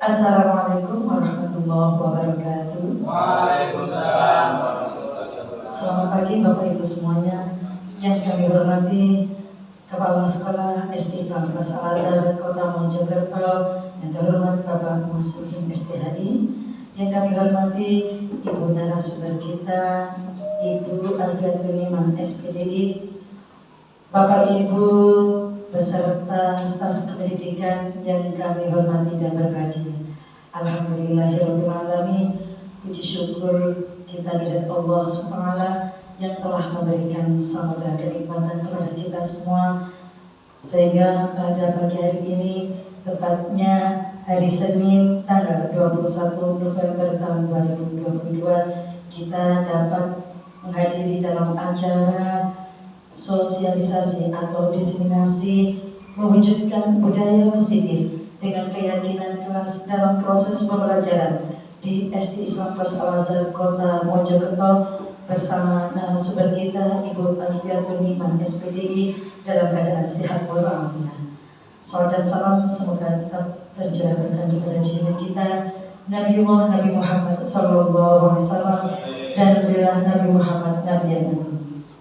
Assalamualaikum warahmatullahi wabarakatuh. Waalaikumsalam warahmatullahi wabarakatuh. Selamat pagi Bapak Ibu semuanya yang kami hormati, Kepala Sekolah SD Islam Kelas Al-Azhar Kota Mojokerto, yang terhormat Bapak Mas Udin STHI, yang kami hormati Ibu narasumber kita, Ibu Alfiatul Nimah SPDI, Bapak Ibu beserta staf kependidikan yang kami hormati dan berbahagia. Alhamdulillahirabbil alamin. Puji syukur kita kepada Allah SWT yang telah memberikan samudera kenikmatan kepada kita semua, sehingga pada pagi hari ini, tepatnya hari Senin tanggal 21 November tahun 2022, kita dapat menghadiri dalam acara sosialisasi atau diseminasi mewujudkan budaya positif dengan keyakinan keras dalam proses pembelajaran di SD Islam Kelas Al-Azhar Kota Mojokerto bersama narasumber kita Ibu Alfiatul Nimah SPDI dalam keadaan sehat walafiat. Salam dan salam semoga tetap tercurah berkah kepada junjungan kita Nabi Muhammad SAW dan beliau Nabi Muhammad Nabi yang agung.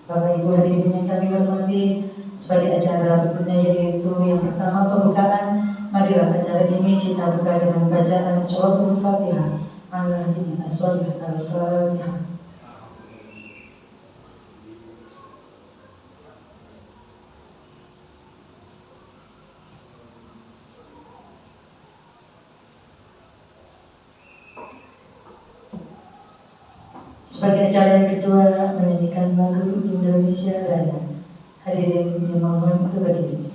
Bapak Ibu hadirin yang kami hormati, sebagai acara berikutnya yaitu yang pertama pembukaan. Marilah acara ini kita buka dengan bacaan suratul Fatihah. Al-Fatihah. Al-Fatihah. Sebagai acara yang kedua, menyanyikan lagu Indonesia Raya. Hadirin dimohon untuk berdiri.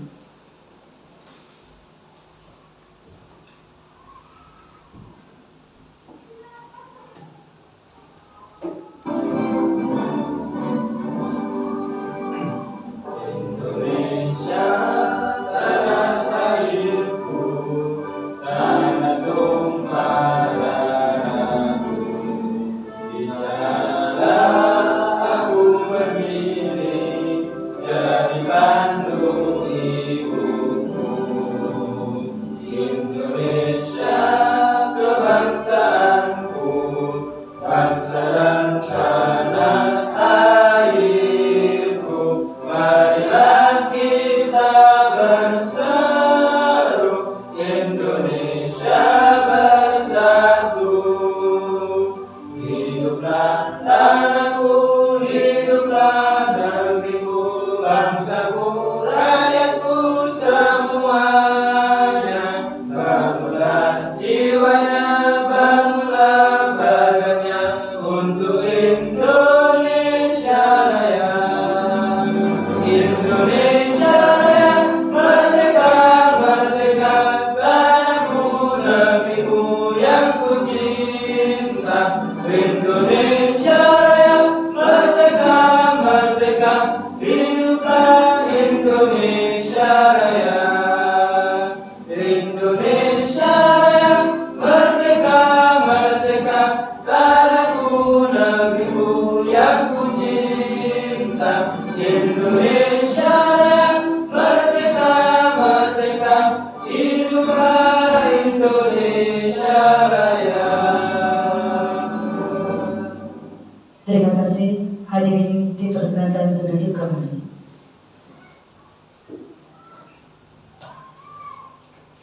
Terima kasih. Hadirin diperkenankan untuk duduk kembali.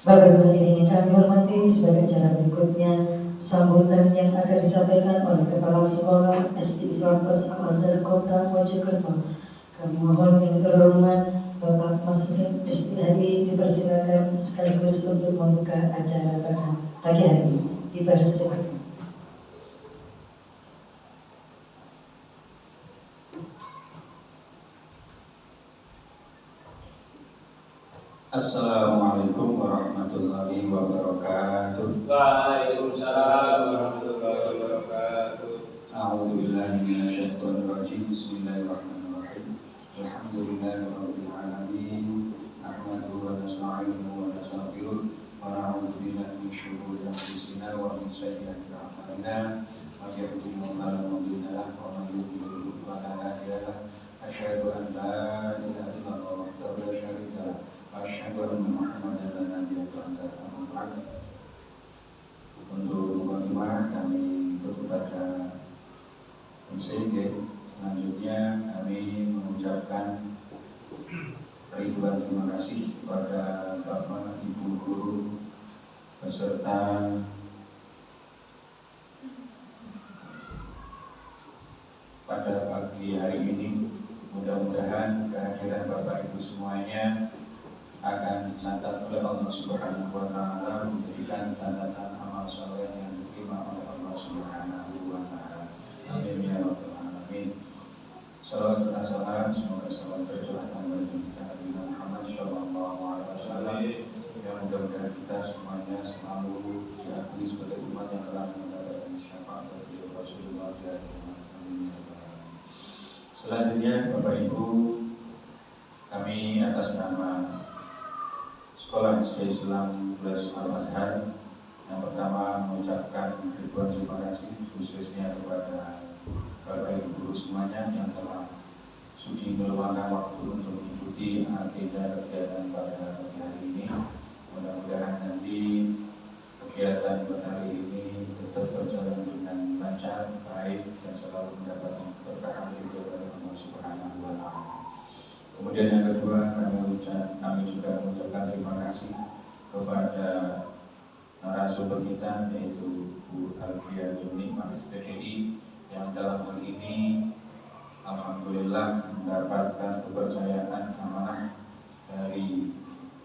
Bapak Ibu hadirin yang kami hormati, sebagai acara berikutnya sambutan yang akan disampaikan oleh Kepala Sekolah SD Islam Kelas Al-Azhar Kota Mojokerto. Kami mohon yang terhormat Bapak Mas Udin STHI dipersilakan sekaligus untuk membuka acara pada pagi hari ini. Dipersilakan. Assalamualaikum warahmatullahi wabarakatuh. Waalaikumsalam warahmatullahi wabarakatuh. A'udzu billahi minasyaitonir rajim. Bismillahirrahmanirrahim. Alhamdulillahirabbil alamin. Nahmaduhu wa nasta'inuhu wa nastaghfiruh wa na'udzu billahi min syururi anfusina wa min sayyiati a'malina. May yahdihillahu fala mudilla lahu wa may yudlil fala hadiya lahu. Asyhadu an la ilaha illallah wahdahu la syarika lahu wa Asyhadu anna Muhammadan rasulullah. Untuk mukadimah kami kepada MCG. Selanjutnya kami mengucapkan ribuan terima kasih kepada Bapak Ibu guru beserta pada pagi hari ini. Mudah-mudahan kehadiran Bapak Ibu semuanya akan dicatat oleh Allah Subhanahu wa taala, menjadikan catatan amal saleh yang diterima oleh Allah Subhanahu wa taala. Amin ya rabbal alamin. Salawat serta salam semoga selalu tercurahkan kepada kita Nabi Muhammad sallallahu alaihi wasallam, yang mudah-mudahan kita semuanya selalu diakui sebagai umat yang telah mendapatkan syafaat dari Rasulullah di akhir zaman. Amin ya rabbal alamin. Selanjutnya Bapak Ibu, kami atas nama Sekolah SD Islam Plus Al-Azhar yang pertama mengucapkan ribuan terima kasih khususnya kepada Bapak Ibu guru semuanya yang telah sudi meluangkan waktu untuk mengikuti agenda kegiatan pada pagi hari ini. Mudah-mudahan nanti kegiatan pada hari ini tetap berjalan dengan lancar, baik, dan selalu mendapatkan keberkahan dari Allah Subhanahu wa taala. Kemudian yang kedua, kami juga mengucapkan terima kasih kepada narasumber kita, yaitu Bu Alfia Nikmah SPDI, yang dalam hal ini alhamdulillah mendapatkan kepercayaan amanah dari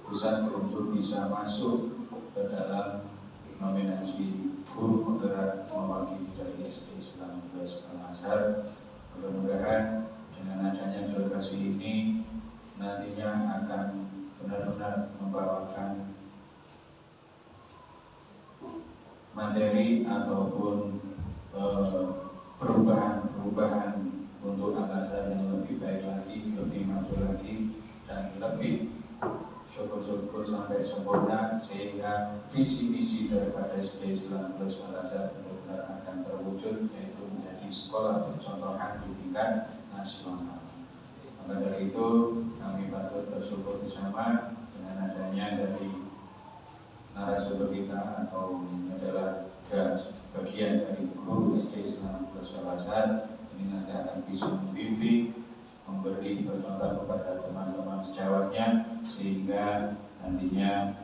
pusat untuk bisa masuk ke dalam nominasi guru penggerak mewakili dari SD Islam Plus Al-Azhar. Mudah-mudahan dengan adanya delegasi ini nantinya akan benar-benar membawakan materi ataupun perubahan untuk Al-Azhar yang lebih baik lagi, lebih maju lagi, dan lebih syukur-syukur sampai sempurna, sehingga visi-misi daripada SD Islam Plus Al-Azhar benar-benar akan terwujud, yaitu menjadi sekolah percontohan di tingkat nasional. Maka dari itu kami patut bersyukur bersama dengan adanya dari narasumber kita atau adalah bagian dari guru SD Islam Plus Al-Azhar. Ini nanti akan bisa membimbing, memberi percontohan kepada teman-teman sejawatnya, sehingga nantinya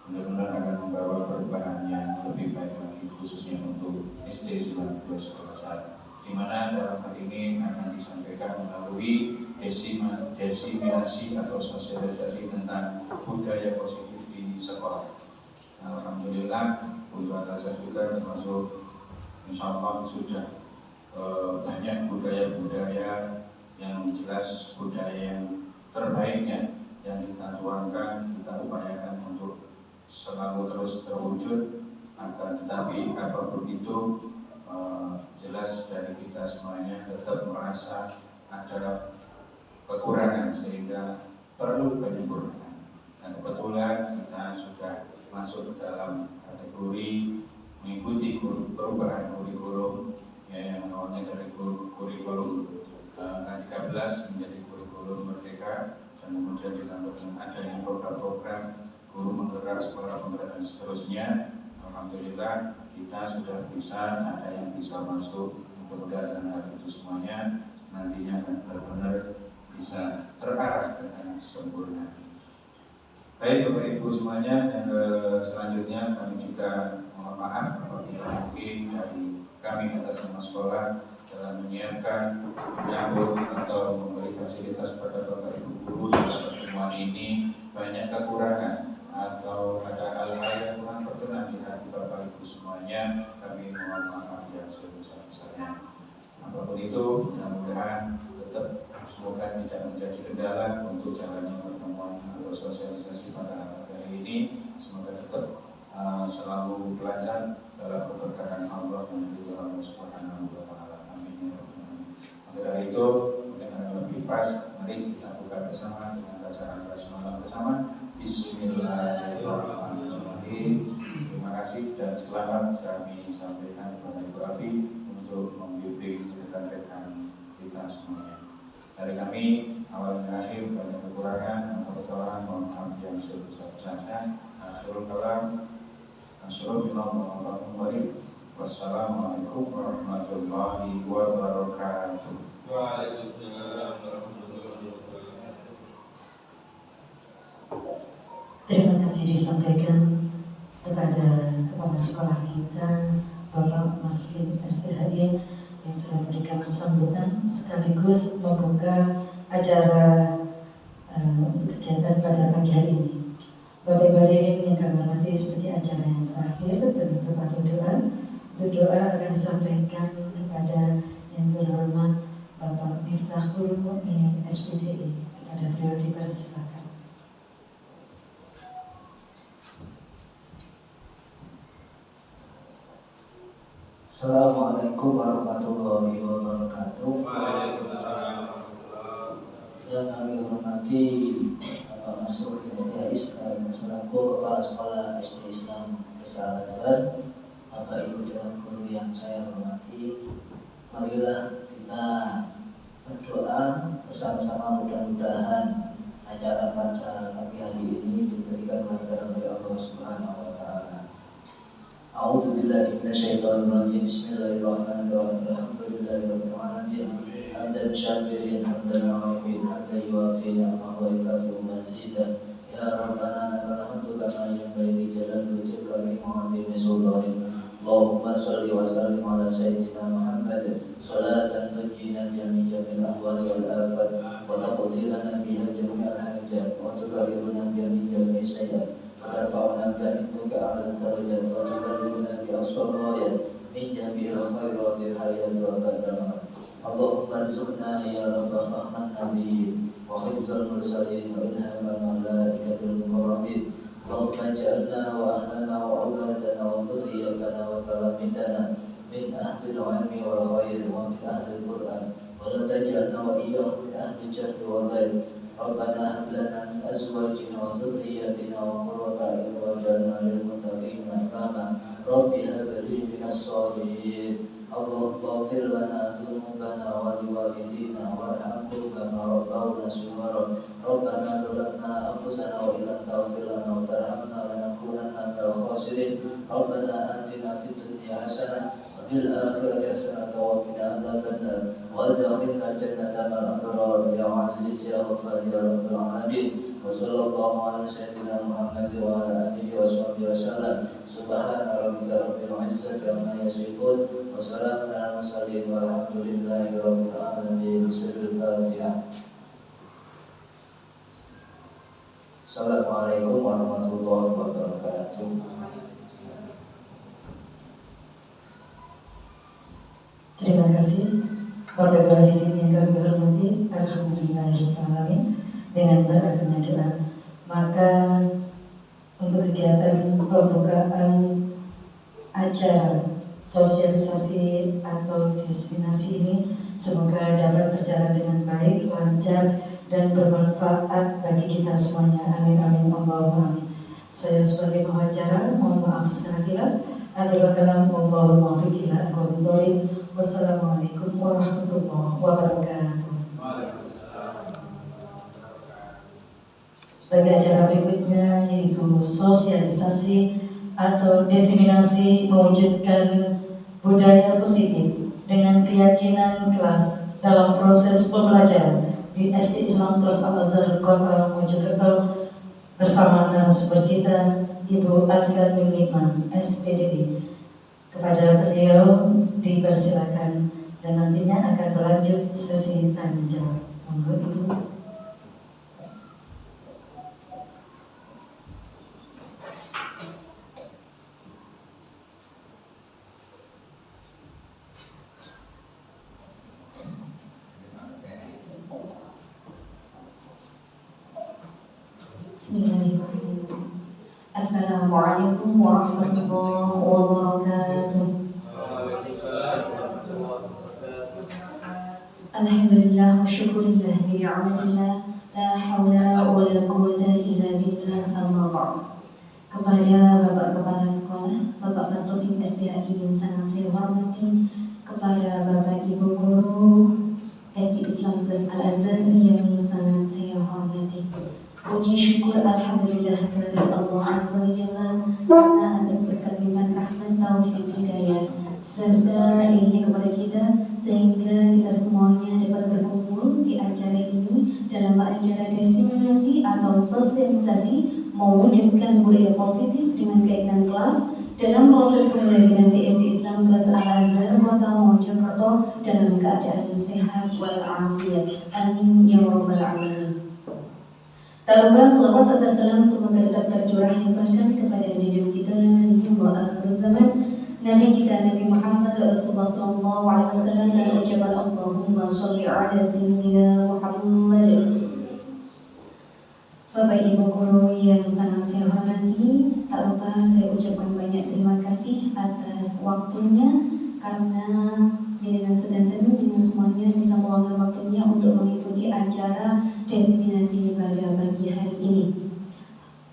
benar-benar akan membawa perubahan yang lebih baik lagi, khususnya untuk SD Islam Plus Al-Azhar, di mana dalam hal ini akan disampaikan melalui desimasi atau sosialisasi tentang budaya positif di sekolah. Alhamdulillah, untuk Al-Azhar juga termasuk insya Allah sudah banyak budaya-budaya yang jelas, budaya yang terbaiknya yang kita tuangkan, kita upayakan untuk selalu terus terwujud. Akan tetapi apapun itu, jelas dari kita semuanya tetap merasa ada kekurangan sehingga perlu penyempurnaan. Dan kebetulan kita sudah masuk dalam kategori mengikuti perubahan kurikulum, yang awalnya dari kurikulum K13 menjadi kurikulum Merdeka, dan kemudian ditambah dengan adanya program-program guru menggerak, sekolah penggerak, dan seterusnya. Alhamdulillah kita sudah bisa, ada yang bisa masuk. Mudah-mudahan dengan hal itu semuanya nantinya akan benar-benar bisa terarah dengan sempurna. Baik Bapak Ibu semuanya, yang selanjutnya kami juga mohon maaf apabila mungkin dari kami atas nama sekolah dalam menyiapkan, menyambut atau memberi fasilitas kepada Bapak Ibu guru dalam pertemuan ini banyak kekurangan atau ada hal-hal yang kurang berkenan di hati Bapak Ibu semuanya. Kami mohon maaf yang sebesar-besarnya. Apapun itu, mudah-mudahan tetap semoga tidak menjadi kendala untuk jalannya pertemuan atau sosialisasi pada hari ini. Semoga tetap selalu lancar dalam keberkahan Allah dan ridho Allah Subhanahu wa taala. Amin ya rabbal alamin. Maka dari itu, mungkin akan lebih pas, mari kita buka bersama dengan bacaan basmalah bersama. Bismillahirrahmanirrahim. Terima kasih dan selamat kami sampaikan kepada Ibu Afi untuk membimbing rekan-rekan kita semuanya. Dari kami awal dan akhir banyak kekurangan atau kesalahan, mohon maaf yang sebesar-besarnya. Akhirul kalam, wassalamualaikum warahmatullahi wabarakatuh. Waalaikumsalam warahmatullahi wabarakatuh. Terima kasih disampaikan kepada kepala sekolah kita, Bapak Mas STHI yang sudah memberikan sambutan sekaligus membuka acara kegiatan pada pagi hari ini. Bapak Ibu hadirin yang kami hormati, seperti acara yang terakhir dengan tempat doa. Untuk doa akan disampaikan kepada yang terhormat Bapak Miftahul Mukminin SPDI. Kepada beliau dipersilakan. Assalamualaikum warahmatullahi wabarakatuh. Waalaikumsalam warahmatullahi wabarakatuh. Yang kami hormati Bapak Masruh STHI selaku Kepala Sekolah SD Islam Besar Al-Azhar, Bapak Ibu dan guru yang saya hormati, marilah kita berdoa bersama-sama, mudah-mudahan acara pada pagi hari ini diberikan kelancaran oleh Allah Subhanahu wa taala. A'udzu billahi minasyaitonir rajim. Bismillahirrahmanirrahim. Alhamdulillahirabbil alamin. Hamdan syakirin, hamdan na'imin, hamdan yuwafi ni'amahu wa yukafi'u mazidah. Ya Rabbana lakal hamdu kama yanbaghi li jalali wajhika wa li'azimi sultanik. Allahumma shalli wa sallim ala sayyidina Muhammad salatan tunjina biha min jami'il ahwali wal afat wa taqdi lana biha jami'al hajat wa tutahhiruna biha min jami'i sayyi'at. وترفعنا بأنك أعلى الدرجات وتبلغنا بأقصى الغايات من جميع الخيرات الحياة وبعد الممات. اللهم ارزقنا يا رب فهم النبيين وحفظ المرسلين وإلهام الملائكة المقربين. اللهم اجعلنا وأهلنا وأولادنا وذريتنا وتلاميذنا من أهل العلم والخير ومن أهل القرآن، ولا تجعلنا وإياهم من أهل الجهل والضيق. ربنا هب لنا من أزواجنا وذرياتنا قرة أعين واجعلنا للمتقين إماما. رب هب لي من الصالحين. اللهم اغفر لنا ذنوبنا ولوالدينا وارحمهم كما ربونا صغارا. ربنا ظلمنا أنفسنا وإن لم تغفر لنا وترحمنا لنكونن من الخاسرين. ربنا آتنا في الدنيا حسنة وفي الآخرة حسنة وقنا عذاب النار وأدخلنا جنة مع الأبرار يا عزيز يا غفار يا رب العالمين. وصلى الله على سيدنا محمد وعلى آله وصحبه وسلم. سبحان ربك رب العزة عما يصفون وسلام على المرسلين والحمد لله رب العالمين. بسر الفاتحة. Assalamualaikum warahmatullahi wabarakatuh. Terima kasih Bapak Ibu hadirin yang kami hormati. Alhamdulillahirrahmanirrahim. Dengan berakhirnya doa, maka untuk kegiatan pembukaan acara sosialisasi atau diseminasi ini semoga dapat berjalan dengan baik, lancar, dan bermanfaat bagi kita semuanya. Amin amin Allahumma amin. Saya sebagai pengacara mohon maaf segala khilaf. Akhirul kalam wallahul muwaffiq ila aqwamit thoriq. Wassalamualaikum warahmatullahi wabarakatuh. Sebagai acara berikutnya yaitu sosialisasi atau diseminasi mewujudkan budaya positif dengan keyakinan kelas dalam proses pembelajaran di SD Islam Plus Al-Azhar Kota Mojokerto bersama narasumber kita Ibu Alfiatul Nikmah SPDI. Kepada beliau dipersilakan dan nantinya akan berlanjut sesi tanya jawab. Monggo Ibu. Bismillahirrahmanirrahim. Assalamualaikum warahmatullahi wabarakatuh. Waalaikumsalam warahmatullahi wabarakatuh. Alhamdulillah wa syukurillah bi ni'matillah la haula wa la quwwata illa billah amma ba'd. Kepada Bapak Kepala Sekolah, Bapak Masruh STHI yang sangat saya hormati, kepada Bapak Ibu Guru SD Islam Kampus Al-Azhar yang sangat saya hormati. Puji syukur alhamdulillah kepada Allah Azza wa Jalla karena atas berkat limpahan rahmat taufik hidayah serta ilmunya kepada kita sehingga kita semuanya dapat berkumpul di acara ini dalam acara diseminasi atau sosialisasi mewujudkan budaya positif dengan keinginan kelas dalam proses pembelajaran di SD Islam kelas Al-Azhar Kota Mojokerto dalam keadaan sehat walafiat. Amin ya rabbal alamin. Tak lupa selawat serta salam semoga tetap tercurah limpahkan kepada junjungan kita Nabi akhir zaman Nabi kita Nabi Muhammad Rasulullah SAW dan ucapan Allahumma sholli ala sayyidina Muhammad. Bapak Ibu guru yang sangat saya hormati, tak lupa saya ucapkan banyak terima kasih atas waktunya karena dengan sedanten dengan semuanya bisa meluangkan waktunya untuk mengikuti acara diseminasi pada pagi hari ini.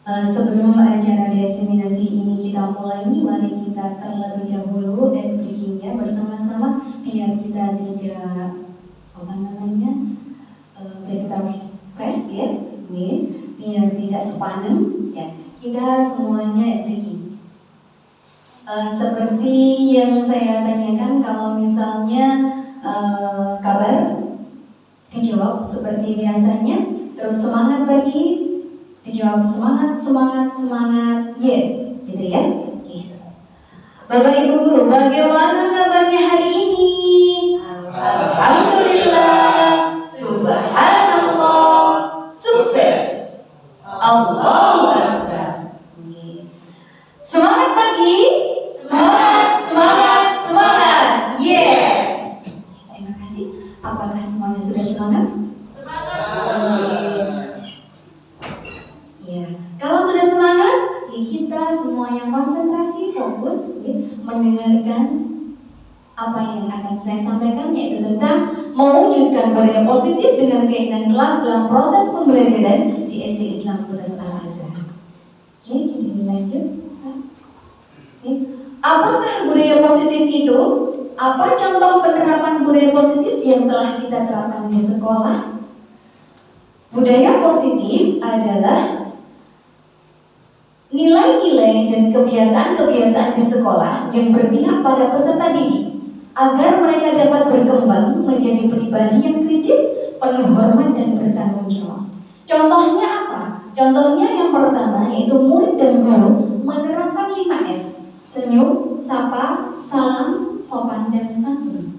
Sebelum acara diseminasi ini kita mulai, mari kita terlebih dahulu speakingnya bersama-sama biar kita tidak biar kita fresh ya, biar tidak sepanem ya. Kita semuanya speaking. Seperti yang saya tanyakan, kalau misalnya kabar dijawab seperti biasanya, terus semangat pagi dijawab semangat, yes, gitu ya. Bapak Ibu guru, bagaimana kabarnya hari ini? Alhamdulillah, subhanallah, sukses. Allahu Akbar. Semangat pagi. Semangat, yes. Terima kasih. Apakah semuanya sudah semangat? Ya, kalau sudah semangat, ya kita semuanya konsentrasi, fokus, ya, mendengarkan apa yang akan saya sampaikan, yaitu tentang mewujudkan budaya positif dengan keinginan kelas dalam proses pembelajaran di SD Islam Kota Al-Azhar. Oke, kita lanjut. Oke. Apakah budaya positif itu? Apa contoh penerapan budaya positif yang telah kita terapkan di sekolah? Budaya positif adalah nilai-nilai dan kebiasaan-kebiasaan di sekolah yang berpihak pada peserta didik agar mereka dapat berkembang menjadi pribadi yang kritis, penuh hormat dan bertanggung jawab. Contohnya apa? Contohnya yang pertama yaitu murid dan guru menerapkan 5S. Senyum, sapa, salam, sopan, dan santun.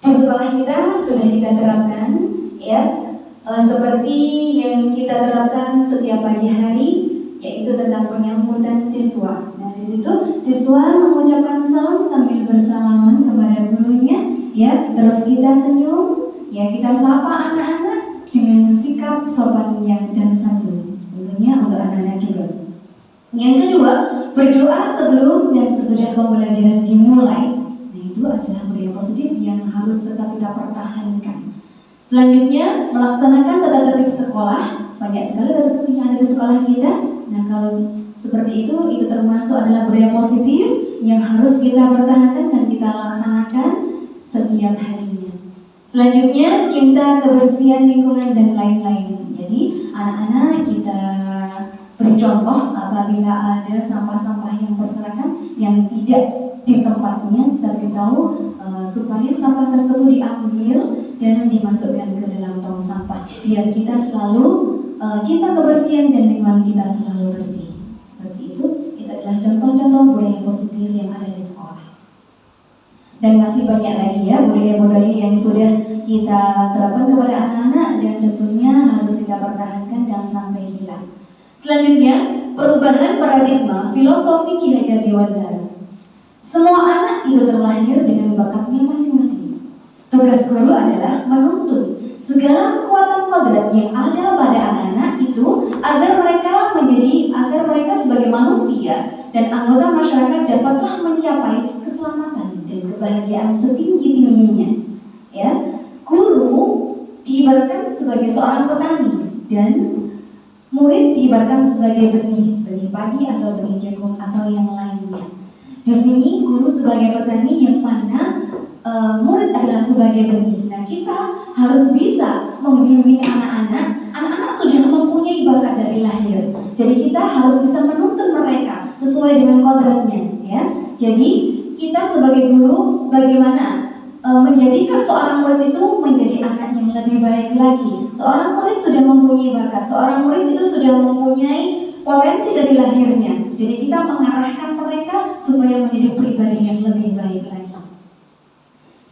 Di sekolah kita sudah kita terapkan, ya, seperti yang kita terapkan setiap pagi hari, yaitu tentang penyambutan siswa. Nah, di situ siswa mengucapkan salam sambil bersalaman kepada gurunya, ya. Terus kita senyum, ya, kita sapa anak-anak dengan sikap sopan dan santun. Tentunya untuk anak-anak juga. Yang kedua, berdoa sebelum dan sesudah pembelajaran dimulai. Nah, itu adalah budaya positif yang harus tetap kita pertahankan. Selanjutnya, melaksanakan tata tertib sekolah. Banyak sekali tata tertib yang ada di sekolah kita. Nah, kalau seperti itu termasuk adalah budaya positif yang harus kita pertahankan dan kita laksanakan setiap harinya. Selanjutnya, cinta, kebersihan lingkungan dan lain-lain. Jadi, anak-anak kita beri contoh apabila ada sampah-sampah yang berserakan yang tidak di tempatnya, kita beritahu supaya sampah tersebut diambil dan dimasukkan ke dalam tong sampah biar kita selalu cinta kebersihan dan lingkungan kita selalu bersih. Seperti itu adalah contoh-contoh budaya positif yang ada di sekolah. Dan masih banyak lagi ya budaya-budaya yang sudah kita terapkan kepada anak-anak dan tentunya harus kita pertahankan jangan sampai hilang. Selanjutnya, perubahan paradigma filosofi Ki Hajar Dewantara. Semua anak itu terlahir dengan bakatnya masing-masing. Tugas guru adalah menuntun segala kekuatan kodrat yang ada pada anak-anak itu agar mereka sebagai manusia dan anggota masyarakat dapatlah mencapai keselamatan dan kebahagiaan setinggi-tingginya. Ya, guru diibaratkan sebagai seorang petani dan murid diibaratkan sebagai benih padi atau benih jagung atau yang lainnya. Di sini guru sebagai petani yang mana murid adalah sebagai benih. Nah, Nah, kita harus bisa membimbing anak-anak. Anak-anak sudah mempunyai bakat dari lahir. Jadi kita harus bisa menuntun mereka sesuai dengan kodratnya, ya. Jadi kita sebagai guru bagaimana menjadikan seorang murid itu menjadi anak yang lebih baik lagi. Seorang murid sudah mempunyai bakat, seorang murid itu sudah mempunyai potensi dari lahirnya. Jadi kita mengarahkan mereka supaya menjadi pribadi yang lebih baik lagi.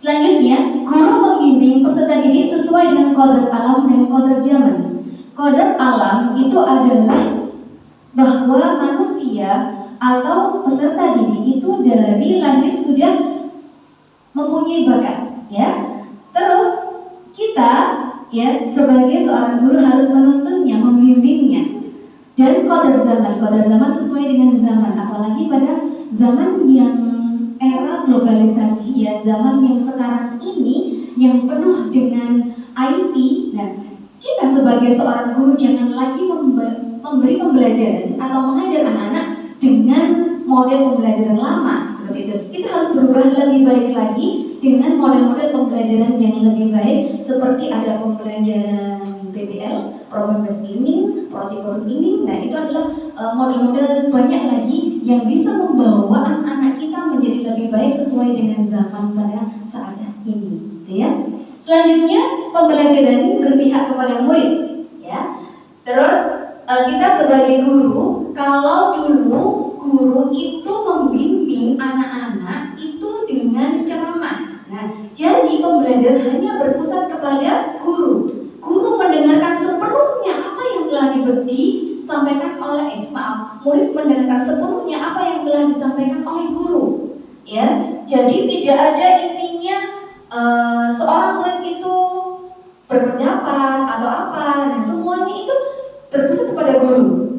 Selanjutnya, guru membimbing peserta didik sesuai dengan kodrat alam dan kodrat zaman. Kodrat alam itu adalah bahwa manusia atau peserta didik itu dari lahir sudah mempunyai bakat, ya. Terus kita, ya, sebagai seorang guru harus menuntunnya, membimbingnya. Dan kodrat zaman sesuai dengan zaman, apalagi pada zaman yang era globalisasi, ya, zaman yang sekarang ini yang penuh dengan IT. Nah, kita sebagai seorang guru jangan lagi memberi pembelajaran atau mengajar anak-anak dengan model pembelajaran lama seperti itu. Kita harus berubah lebih baik lagi dengan model-model pembelajaran yang lebih baik, seperti ada pembelajaran PBL, problem based learning, project based learning. Nah, itu adalah model-model banyak lagi yang bisa membawa anak-anak kita menjadi lebih baik sesuai dengan zaman pada saat ini, gitu ya. Selanjutnya, pembelajaran berpihak kepada murid, ya. Terus kita sebagai guru, kalau dulu guru itu membimbing anak-anak itu dengan ceramah. Nah, jadi pembelajaran hanya berpusat kepada guru. Guru mendengarkan sepenuhnya apa yang telah disampaikan oleh murid mendengarkan sepenuhnya apa yang telah disampaikan oleh guru. Ya, jadi tidak ada intinya seorang murid itu berpendapat atau apa. Nah, semuanya itu berpusat kepada guru.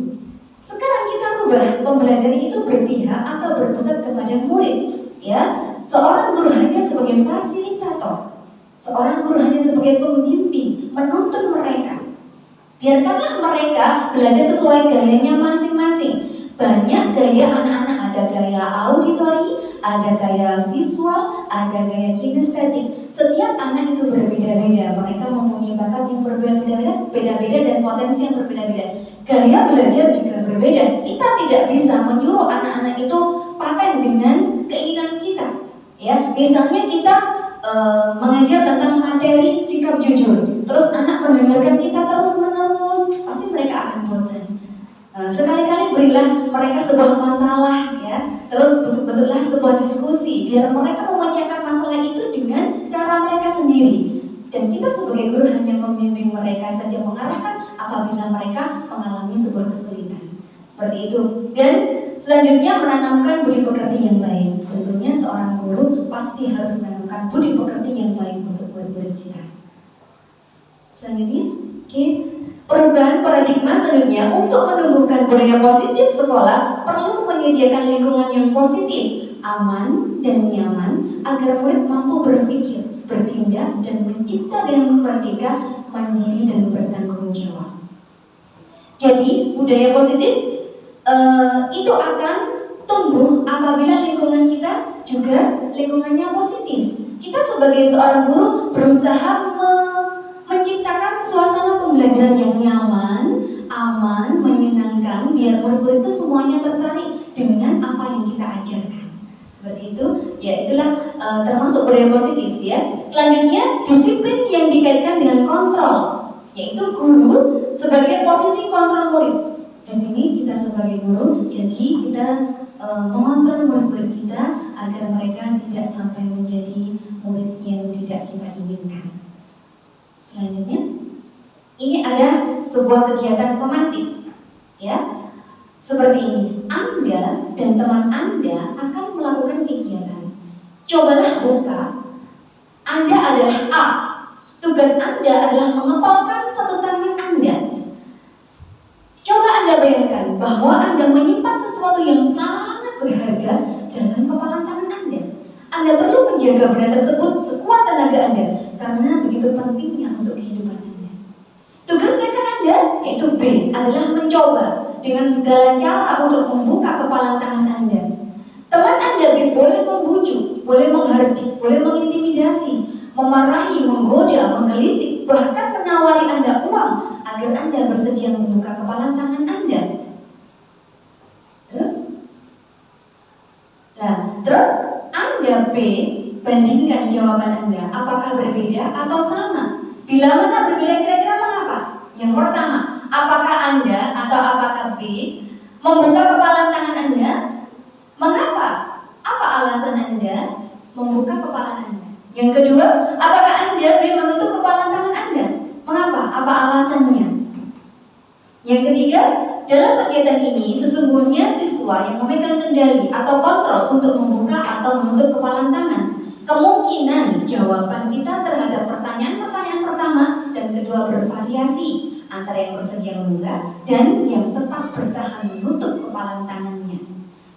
Sekarang kita rubah, pembelajaran itu berpihak atau berpusat kepada murid. Ya, seorang guru hanya sebagai fasilitator. Seorang guru hanya sebagai pembimbing, menuntun mereka. Biarkanlah mereka belajar sesuai gayanya masing-masing. Banyak gaya anak-anak, ada gaya auditori, ada gaya visual, ada gaya kinestetik. Setiap anak itu berbeda-beda. Mereka mempunyai bakat yang berbeda-beda dan potensi yang berbeda-beda. Gaya belajar juga berbeda. Kita tidak bisa menyuruh anak-anak itu paten dengan keinginan kita. Ya, misalnya kita mengajar tentang materi sikap jujur, terus anak mendengarkan kita terus-menerus, pasti mereka akan bosan. Sekali-kali berilah mereka sebuah masalah, ya, terus bentuklah sebuah diskusi, biar mereka memecahkan masalah itu dengan cara mereka sendiri. Dan kita sebagai guru hanya membimbing mereka saja, mengarahkan apabila mereka mengalami sebuah kesulitan. Seperti itu. Dan selanjutnya, menanamkan budi pekerti yang baik. Tentunya seorang guru pasti harus menanamkan budi pekerti yang baik untuk murid-murid kita. Selanjutnya, perubahan paradigma selanjutnya, untuk menumbuhkan budaya positif sekolah perlu menyediakan lingkungan yang positif, aman dan nyaman agar murid mampu berpikir, bertindak dan mencipta dengan merdeka, mandiri dan bertanggung jawab. Jadi budaya positif itu akan tumbuh apabila lingkungan kita juga lingkungannya positif. Kita sebagai seorang guru berusaha menciptakan suasana pembelajaran yang nyaman, aman, menyenangkan, biar murid-murid itu semuanya tertarik dengan apa yang kita ajarkan. Seperti itu, ya, itulah termasuk budaya positif, ya. Selanjutnya, disiplin yang dikaitkan dengan kontrol, yaitu guru sebagai posisi kontrol murid. Di sini kita sebagai guru, jadi kita mengontrol murid-murid kita agar mereka tidak sampai menjadi murid yang tidak kita inginkan. Selanjutnya, ini ada sebuah kegiatan pemantik, ya, seperti ini. Anda dan teman Anda akan melakukan kegiatan. Cobalah buka. Anda adalah A. Tugas Anda adalah mengepalkan satu tangan Anda. Coba Anda bayangkan bahwa Anda menyimpan sesuatu yang sangat berharga dalam kepalan tangan Anda. Anda perlu menjaga benda tersebut sekuat tenaga Anda, karena begitu pentingnya untuk kehidupan Anda. Tugas rekan Anda, yaitu B, adalah mencoba dengan segala cara untuk membuka kepalan tangan Anda. Teman Anda B boleh membujuk, boleh menghardik, boleh mengintimidasi, memarahi, menggoda, menggelitik, bahkan menawari Anda uang agar Anda bersedia membuka kepalan tangan Anda. Terus Anda B, bandingkan jawaban Anda, apakah berbeda atau sama? Bila mana berbeda, kira-kira mengapa? Yang pertama, apakah Anda atau apakah B membuka kepalan tangan Anda? Mengapa? Apa alasan Anda membuka kepalan Anda? Yang kedua, apakah Anda B menutup kepalan tangan Anda? Mengapa? Apa alasannya? Yang ketiga, dalam kegiatan ini sesungguhnya siswa yang memegang kendali atau kontrol untuk membuka atau menutup kepalan tangan. Kemungkinan jawaban kita terhadap pertanyaan-pertanyaan pertama dan kedua bervariasi antara yang bersedia membuka dan yang tetap bertahan menutup kepalan tangannya.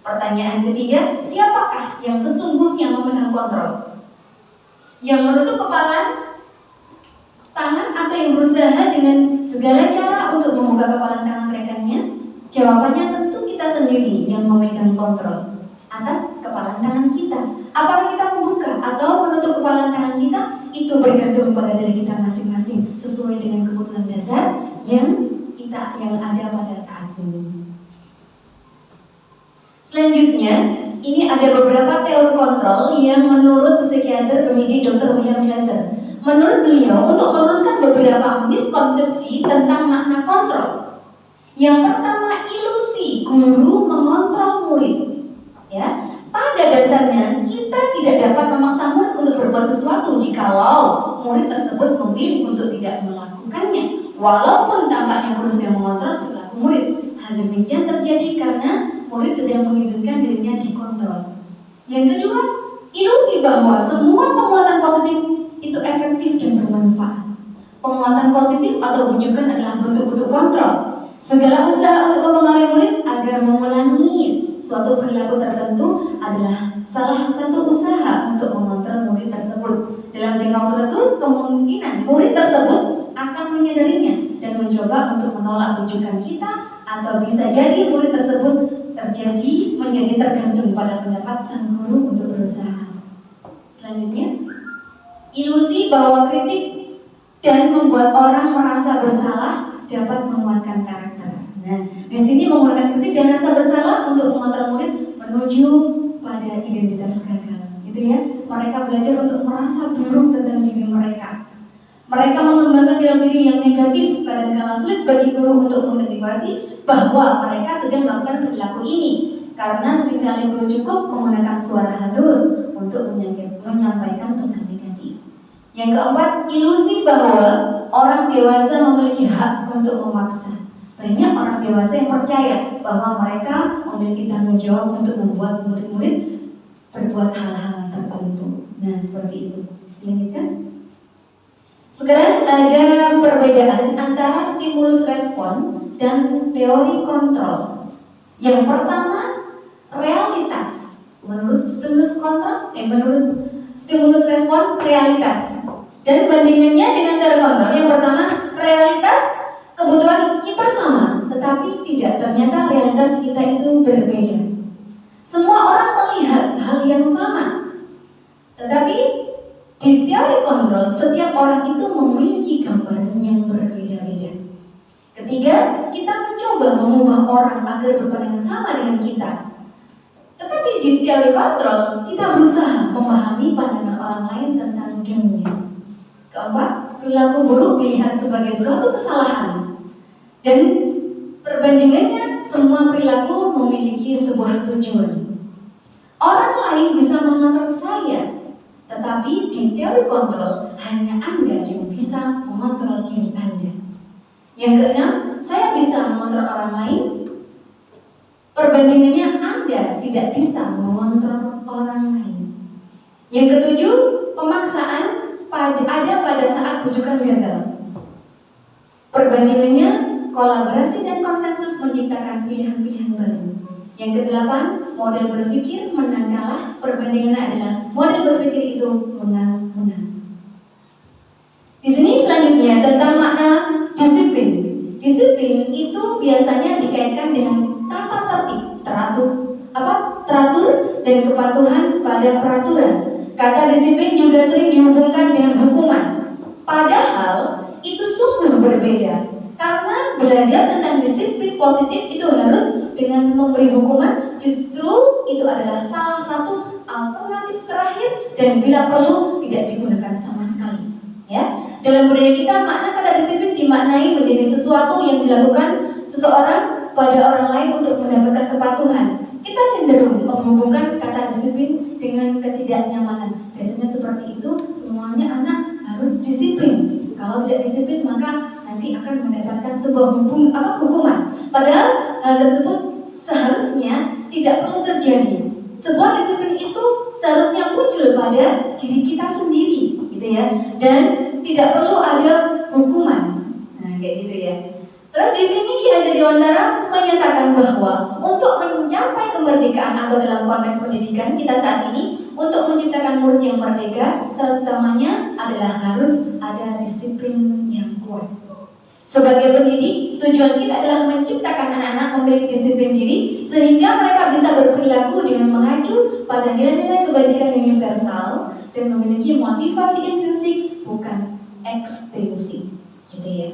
Pertanyaan ketiga, siapakah yang sesungguhnya memegang kontrol? Yang menutup kepalan tangan atau yang berusaha dengan segala cara untuk membuka kepalan tangan rekannya? Jawabannya tentu kita sendiri yang memegang kontrol atas kepalan tangan kita. Apakah kita membuka atau menutup kepalan tangan kita? Itu bergantung pada diri kita masing-masing sesuai dengan kebutuhan dasar yang ada pada saat ini. Selanjutnya, ini ada beberapa teori kontrol yang menurut psikiater pendidik Dr. William Glasser. Menurut beliau, untuk meluruskan beberapa miskonsepsi tentang makna kontrol. Yang pertama, ilusi guru mengontrol murid. Ya, pada dasarnya kita tidak dapat memaksa murid untuk berbuat sesuatu jikalau murid tersebut memilih untuk tidak melakukannya, walaupun tampaknya guru sedang mengontrol perilaku murid. Hal demikian terjadi karena murid sedang mengizinkan dirinya dikontrol. Yang kedua, ilusi bahwa semua penguatan positif itu efektif dan bermanfaat. Penguatan positif atau bujukan adalah bentuk-bentuk kontrol. Segala usaha untuk mempengaruhi murid agar mengulangi suatu perilaku tertentu adalah salah satu usaha untuk mengontrol murid tersebut. Dalam jangka waktu tertentu, kemungkinan murid tersebut akan menyadarinya dan mencoba untuk menolak bujukan kita, atau bisa jadi murid tersebut menjadi tergantung pada pendapat sang guru untuk berusaha. Selanjutnya, ilusi bahwa kritik dan membuat orang merasa bersalah dapat menguatkan karakter. Nah, di sini menggunakan kritik dan rasa bersalah untuk mengontrol murid menuju pada identitas gagal. Gitu ya. Mereka belajar untuk merasa buruk tentang diri mereka. Mereka mengembangkan dalam diri yang negatif, kadang-kala sulit bagi guru untuk mengidentifikasi bahwa mereka sedang melakukan perilaku ini. Karena seringkali guru cukup menggunakan suara halus untuk menyampaikan pesan negatif. Yang keempat, ilusi bahwa orang dewasa memiliki hak untuk memaksa. Banyak orang dewasa yang percaya bahwa mereka memiliki tanggung jawab untuk membuat murid-murid berbuat hal-hal tertentu. Nah, seperti itu. Lanjutkan. Sekarang ada perbedaan antara stimulus respon dan teori kontrol. Yang pertama, realitas. Menurut stimulus respon, realitas. Dan bandingannya dengan teori kontrol. Yang pertama, realitas kebutuhan kita sama, tetapi tidak, ternyata realitas kita itu berbeda. Semua orang melihat hal yang sama, tetapi di teori kontrol setiap orang itu memiliki gambaran yang berbeda-beda. Ketiga, kita mencoba mengubah orang agar berpandangan sama dengan kita. Tetapi di teori kontrol kita berusaha memahami pandangan orang lain tentang dunia. Keempat, perilaku buruk dilihat sebagai suatu kesalahan. Dan perbandingannya, semua perilaku memiliki sebuah tujuan. Orang lain bisa mengontrol saya, tetapi di teori kontrol hanya Anda yang bisa mengontrol diri Anda. Yang keenam, saya bisa mengontrol orang lain. Perbandingannya, Anda tidak bisa mengontrol orang lain. Yang ketujuh, pemaksaan ada pada saat bujukan gagal. Perbandingannya, kolaborasi dan konsensus menciptakan pilihan-pilihan baru. Yang kedelapan, model berpikir menang kalah. Perbandingannya adalah model berpikir itu menang-menang. Di sini selanjutnya tentang makna disiplin. Disiplin itu biasanya dikaitkan dengan tata tertib, teratur dan kepatuhan pada peraturan. kata disiplin juga sering dihubungkan dengan hukuman. Padahal itu sungguh berbeda. Karena belajar tentang disiplin positif itu harus dengan memberi hukuman, justru itu adalah salah satu alternatif terakhir dan bila perlu tidak digunakan sama sekali. Ya, dalam budaya kita makna kata disiplin dimaknai menjadi sesuatu yang dilakukan seseorang pada orang lain untuk mendapatkan kepatuhan. Kita cenderung menghubungkan kata disiplin dengan ketidaknyamanan. Biasanya seperti itu, semuanya anak harus disiplin. Kalau tidak disiplin maka nanti akan mendapatkan sebuah hukuman. Padahal hal tersebut seharusnya tidak perlu terjadi. Sebuah disiplin itu seharusnya muncul pada diri kita sendiri, gitu ya. Dan tidak perlu ada hukuman. Nah, kayak gitu ya. Terus di sini Ki Hajar Dewantara menyatakan bahwa untuk mencapai kemerdekaan atau dalam konteks pendidikan kita saat ini, untuk menciptakan murid yang merdeka, syarat utamanya adalah harus ada disiplin yang kuat. Sebagai pendidik, tujuan kita adalah menciptakan anak-anak memiliki disiplin diri sehingga mereka bisa berperilaku dengan mengacu pada nilai-nilai kebajikan universal dan memiliki motivasi intrinsik bukan ekstrinsik, gitu ya.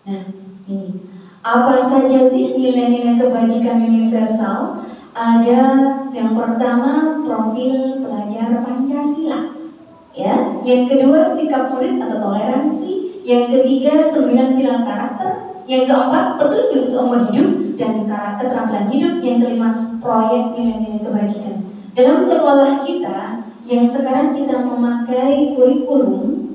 Nah, ini apa saja sih nilai-nilai kebajikan universal? Ada yang pertama profil pelajar Pancasila, ya. Yang kedua sikap murid atau toleransi. Yang ketiga 9 pilar karakter. Yang keempat petunjuk seumur hidup dan keterampilan hidup. Yang kelima proyek nilai-nilai kebajikan. Dalam sekolah kita yang sekarang kita memakai kurikulum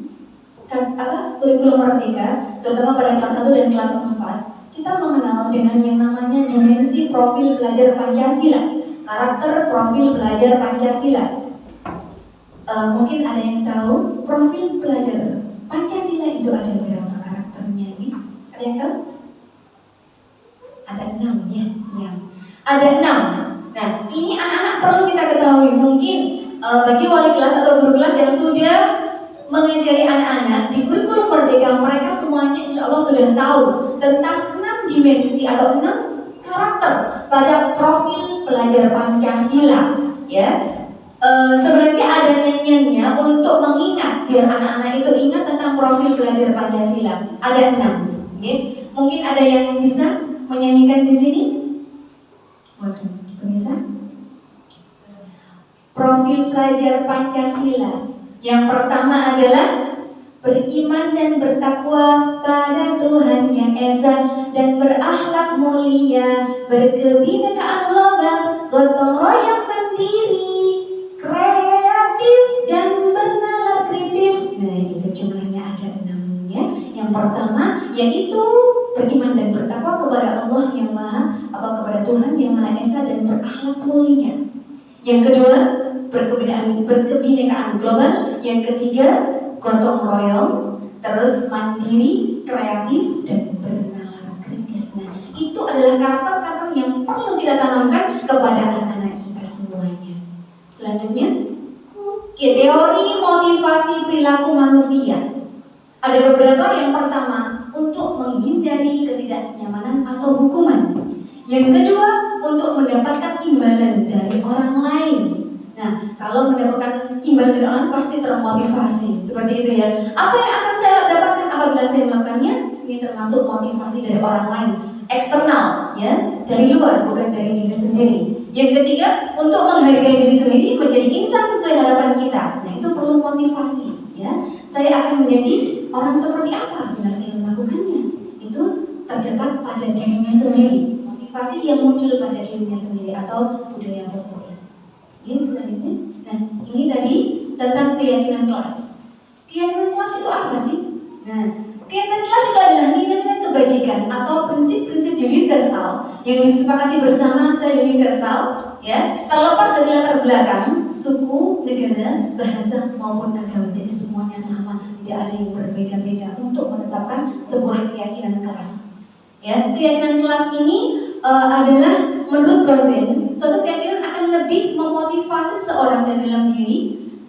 merdeka, terutama pada kelas 1 dan kelas 4, kita mengenal dengan yang namanya dimensi profil pelajar Pancasila, karakter profil pelajar Pancasila. Mungkin ada yang tahu profil pelajar Pancasila itu ada berapa karakternya nih? Ada yang tahu? Ada 6 ya? Ya. Ada 6. Nah, ini anak-anak perlu kita ketahui. Mungkin bagi wali kelas atau guru kelas yang sudah mengajari anak-anak di kurikulum merdeka, mereka semuanya insya Allah sudah tahu tentang 6 dimensi atau 6 karakter pada profil pelajar Pancasila, ya. Sebenarnya ada nyanyiannya untuk mengingat biar anak-anak itu ingat tentang profil pelajar Pancasila. Ada 6, okay? Mungkin ada yang bisa menyanyikan di sini? Waduh, bisa? Profil pelajar Pancasila. Yang pertama adalah beriman dan bertakwa pada Tuhan Yang Esa dan berakhlak mulia, berkebinekaan global, gotong royong mandiri, kreatif dan bernalar kritis. Nah, itu jumlahnya ada 6 ya. Yang pertama yaitu beriman dan bertakwa kepada Allah yang Maha kepada Tuhan Yang Maha Esa dan berakhlak mulia. Yang kedua berkebinekaan global. Yang ketiga gotong royong, terus mandiri, kreatif dan bernalar kritis. Nah, itu adalah karakter-karakter yang perlu kita tanamkan kepada anak-anak kita semuanya. Selanjutnya, teori motivasi perilaku manusia. Ada beberapa. Yang pertama, untuk menghindari ketidaknyamanan atau hukuman. Yang kedua, untuk mendapatkan imbalan dari orang lain. Nah, kalau mendapatkan imbalan dari orang pasti termotivasi. Seperti itu ya. Apa yang akan saya dapatkan apabila saya melakukannya? Ini termasuk motivasi dari orang lain, eksternal ya, dari luar, bukan dari diri sendiri. Yang ketiga, untuk menghargai diri sendiri, menjadi insan sesuai harapan kita. Nah, itu perlu motivasi ya. Saya akan menjadi orang seperti apa bila saya melakukannya? Itu terdapat pada dirinya sendiri. Motivasi yang muncul pada dirinya sendiri atau budaya positif. Oke, selanjutnya. Nah, ini tadi tentang keyakinan kelas. Keyakinan kelas itu apa sih? Nah, keyakinan kelas itu adalah nilai-nilai kebajikan atau prinsip-prinsip universal yang disepakati bersama secara universal, ya, terlepas dari latar belakang, suku, negara, bahasa maupun agama. Jadi semuanya sama, tidak ada yang berbeda-beda untuk menetapkan sebuah keyakinan kelas. Ya, keyakinan kelas ini adalah menurut Gosen, suatu keyakinan akan lebih memotivasi seorang dari dalam diri,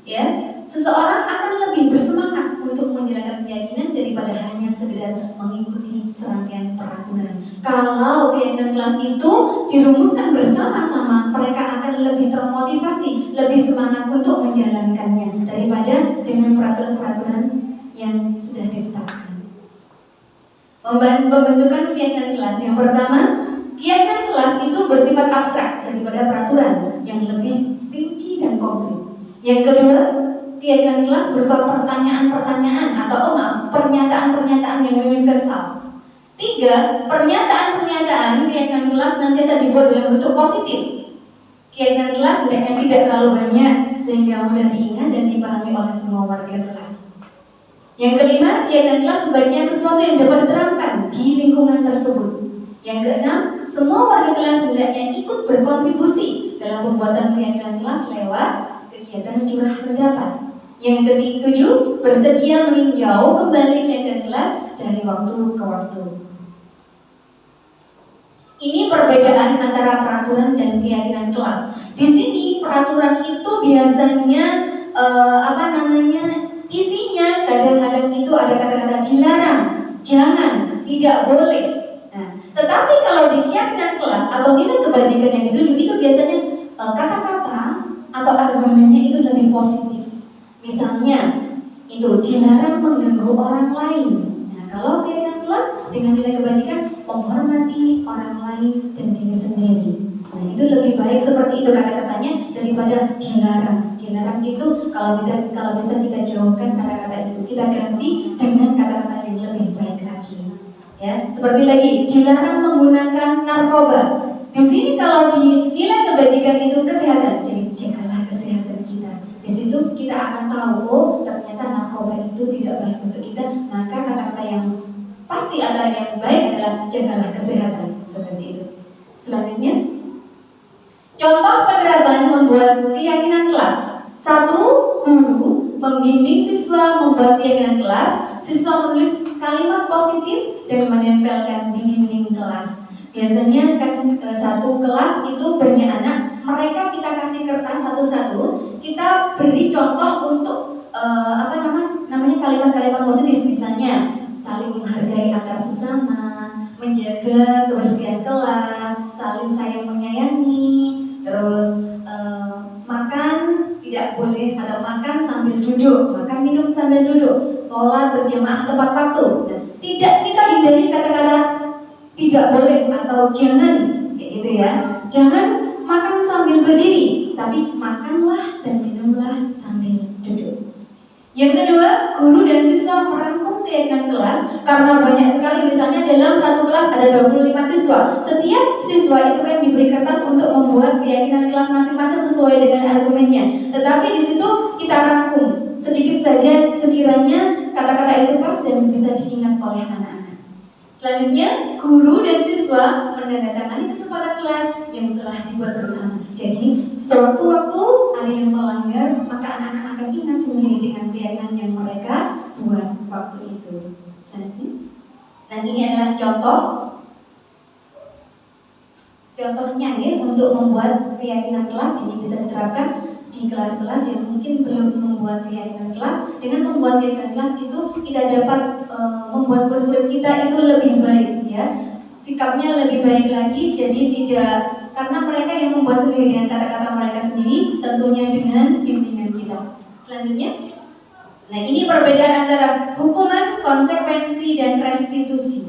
ya. Seseorang akan lebih bersemangat untuk menjalankan keyakinan daripada hanya sekedar mengikuti serangkaian peraturan. Kalau keyakinan kelas itu dirumuskan bersama-sama, mereka akan lebih termotivasi, lebih semangat untuk menjalankannya daripada dengan peraturan-peraturan yang sudah ditetapkan. Pembentukan keyakinan kelas. Yang pertama, keyakinan kelas itu bersifat abstrak daripada peraturan yang lebih rinci dan konkret. Yang kedua, keyakinan kelas berupa pertanyaan-pertanyaan atau pernyataan-pernyataan yang universal. Tiga, pernyataan-pernyataan keyakinan kelas nanti akan dibuat dalam bentuk positif. Keyakinan kelas hendaknya tidak terlalu banyak sehingga mudah diingat dan dipahami oleh semua warga kelas. Yang kelima, keyakinan kelas sebaiknya sesuatu yang dapat diterapkan di lingkungan tersebut. Yang keenam, semua warga kelas hendaknya ikut berkontribusi dalam pembuatan keyakinan kelas lewat kegiatan curah pendapat. Yang ketujuh, bersedia meninjau kembali keyakinan kelas dari waktu ke waktu. Ini perbedaan antara peraturan dan keyakinan kelas. Di sini peraturan itu biasanya isinya kadang-kadang itu ada kata-kata dilarang, jangan, tidak boleh. Nah, tetapi kalau di keyakinan kelas atau nilai kebajikan yang dituju itu biasanya kata-kata atau argumennya itu lebih positif. Misalnya itu dilarang mengganggu orang lain. Nah, kalau keyakinan kelas dengan nilai kebajikan menghormati orang lain dan diri sendiri. Nah, itu lebih baik seperti itu kata-katanya daripada dilarang. Dilarang itu kalau bisa kita jauhkan kata-kata itu, kita ganti dengan kata-kata yang lebih baik lagi. Ya, seperti lagi dilarang menggunakan narkoba. Di sini kalau di nilai kebajikan itu kesehatan, jadi jagalah kesehatan kita. Di situ kita akan tahu, oh ternyata narkoba itu tidak baik untuk kita. Maka kata-kata yang pasti ada yang baik adalah jagalah kesehatan, seperti itu. Selanjutnya, contoh penerapan membuat keyakinan kelas. 1. Guru membimbing siswa membuat keyakinan kelas. Siswa menulis kalimat positif dan menempelkan di dinding kelas. Biasanya kan satu kelas itu banyak anak, mereka kita kasih kertas satu-satu, kita beri contoh untuk kalimat-kalimat positif, misalnya saling menghargai antar sesama, menjaga kebersihan kelas, saling sayang menyayangi, terus makan tidak boleh atau makan sambil duduk, makan minum sambil duduk, sholat berjamaah tepat waktu. Nah, tidak kita hindari kata-kata tidak boleh atau jangan, kayak gitu ya. Jangan makan sambil berdiri, tapi makanlah dan minumlah sambil duduk. Yang kedua, guru dan siswa merangkum keyakinan kelas karena banyak sekali, misalnya dalam satu kelas ada 25 siswa. Setiap siswa itu kan diberi kertas untuk membuat keyakinan kelas masing-masing sesuai dengan argumennya. Tetapi di situ kita rangkum sedikit saja sekiranya kata-kata itu pas dan bisa diingat oleh anak-anak. Selanjutnya, guru dan siswa menandatangani kesepakatan kelas yang telah dibuat bersama. Jadi, sewaktu-waktu ada yang melanggar, maka anak-anak akan ingat sendiri dengan keyakinan yang mereka buat waktu itu. Selanjutnya, dan ini adalah contohnya ya, untuk membuat keyakinan kelas. Ini bisa diterapkan di kelas-kelas yang mungkin belum membuat keyakinan kelas. Dengan membuat keyakinan kelas itu kita dapat membuat murid-murid kita itu lebih baik ya, sikapnya lebih baik lagi. Jadi tidak, karena mereka yang membuat sendiri dengan kata-kata mereka sendiri, tentunya dengan bimbingan kita. Selanjutnya, nah ini perbedaan antara hukuman, konsekuensi, dan restitusi.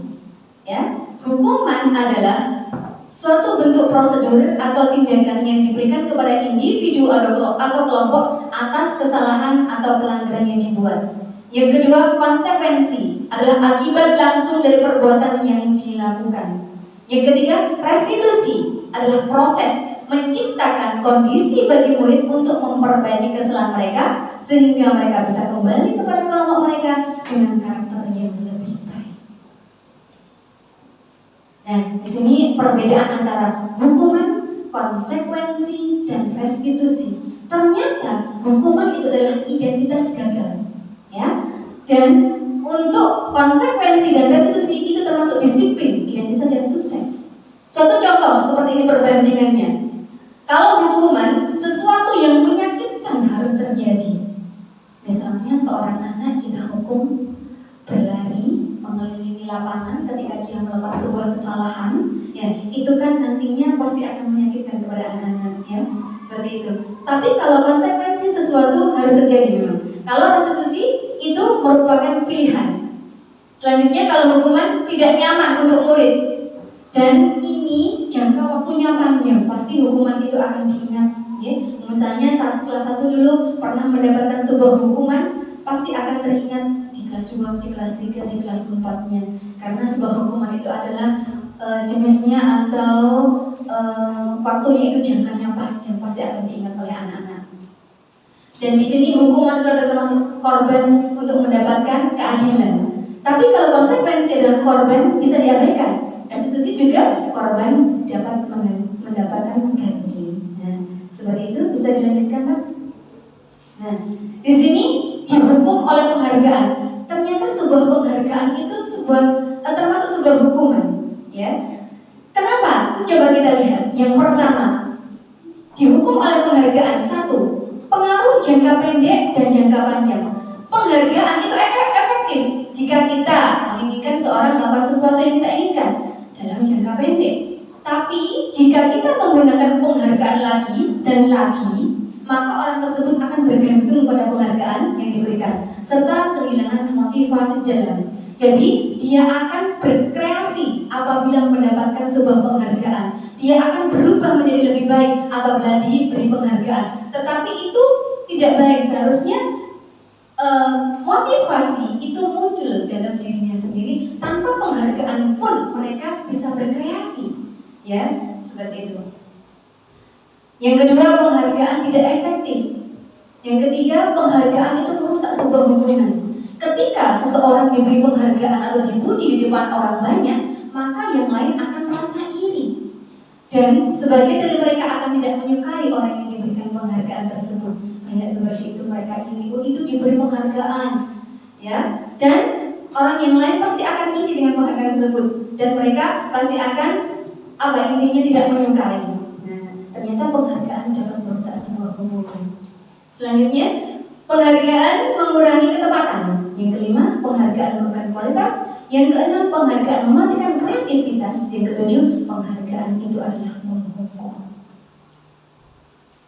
Ya, hukuman adalah suatu bentuk prosedur atau tindakan yang diberikan kepada individu atau kelompok atas kesalahan atau pelanggaran yang dibuat. Yang kedua, konsekuensi adalah akibat langsung dari perbuatan yang dilakukan. Yang ketiga, restitusi adalah proses menciptakan kondisi bagi murid untuk memperbaiki kesalahan mereka sehingga mereka bisa kembali kepada kelompok mereka dengan karakter yang lebih baik. Nah, di sini perbedaan antara hukuman, konsekuensi, dan restitusi. Ternyata hukuman itu adalah identitas gagal, ya. Dan untuk konsekuensi dan restitusi itu termasuk disiplin, identitas yang sukses. Suatu contoh seperti ini perbandingannya. Kalau hukuman, sesuatu yang menyakitkan harus terjadi. Misalnya seorang anak kita hukum berlari mengelilingi lapangan ketika dia melakukan sebuah kesalahan, ya itu kan nantinya pasti akan menyakitkan kepada anak-anak, ya. seperti itu. Tapi kalau konsekuensi sesuatu harus terjadi memang. Kalau restitusi itu merupakan pilihan. Selanjutnya kalau hukuman tidak nyaman untuk murid dan ini jangka waktunya panjang, pasti hukuman itu akan diingat. Ya, misalnya saat kelas 1 dulu pernah mendapatkan sebuah hukuman, pasti akan teringat di kelas 2, di kelas 3, di kelas 4-nya. Karena sebuah hukuman itu adalah jenisnya atau waktunya itu jangkanya panjang, pasti akan diingat oleh anak-anak. Dan di sini hukuman itu adalah termasuk korban untuk mendapatkan keadilan. Tapi kalau konsekuensi adalah korban bisa diabaikan. Restitusi juga korban dapat mendapatkan ganti. Nah, seperti itu bisa dilanjutkan, Pak. Nah, di sini dihukum oleh penghargaan. Ternyata sebuah penghargaan itu termasuk sebuah hukuman, ya. Kenapa? Coba kita lihat. Yang pertama, dihukum oleh penghargaan. 1. Pengaruh jangka pendek dan jangka panjang. Penghargaan itu efektif jika kita menginginkan seorang melakukan sesuatu yang kita inginkan dalam jangka pendek. Tapi jika kita menggunakan penghargaan lagi dan lagi, maka orang tersebut akan bergantung pada penghargaan yang diberikan serta kehilangan motivasi jalan. Jadi dia akan berkreasi apabila mendapatkan sebuah penghargaan. Dia akan berubah menjadi lebih baik apabila diberi penghargaan. Tetapi itu tidak baik. Seharusnya motivasi itu muncul dalam dirinya sendiri. Tanpa penghargaan pun mereka bisa berkreasi. Ya, seperti itu. Yang kedua, penghargaan tidak efektif. Yang ketiga, penghargaan itu merusak sebuah hubungan. Ketika seseorang diberi penghargaan atau dipuji di depan orang banyak, maka yang lain akan merasa iri. Dan sebagian dari mereka akan tidak menyukai orang yang diberikan penghargaan tersebut. Banyak seperti itu, mereka iri, oh itu diberi penghargaan, ya. Dan orang yang lain pasti akan iri dengan penghargaan tersebut. Dan mereka pasti akan intinya tidak menyukai. Nah, ternyata penghargaan dapat merusak sebuah hubungan. Selanjutnya, penghargaan mengurangi ketepatan. Yang kelima, penghargaan menurunkan kualitas. Yang keenam, penghargaan mematikan kreativitas. Yang ketujuh, penghargaan itu adalah menghukum.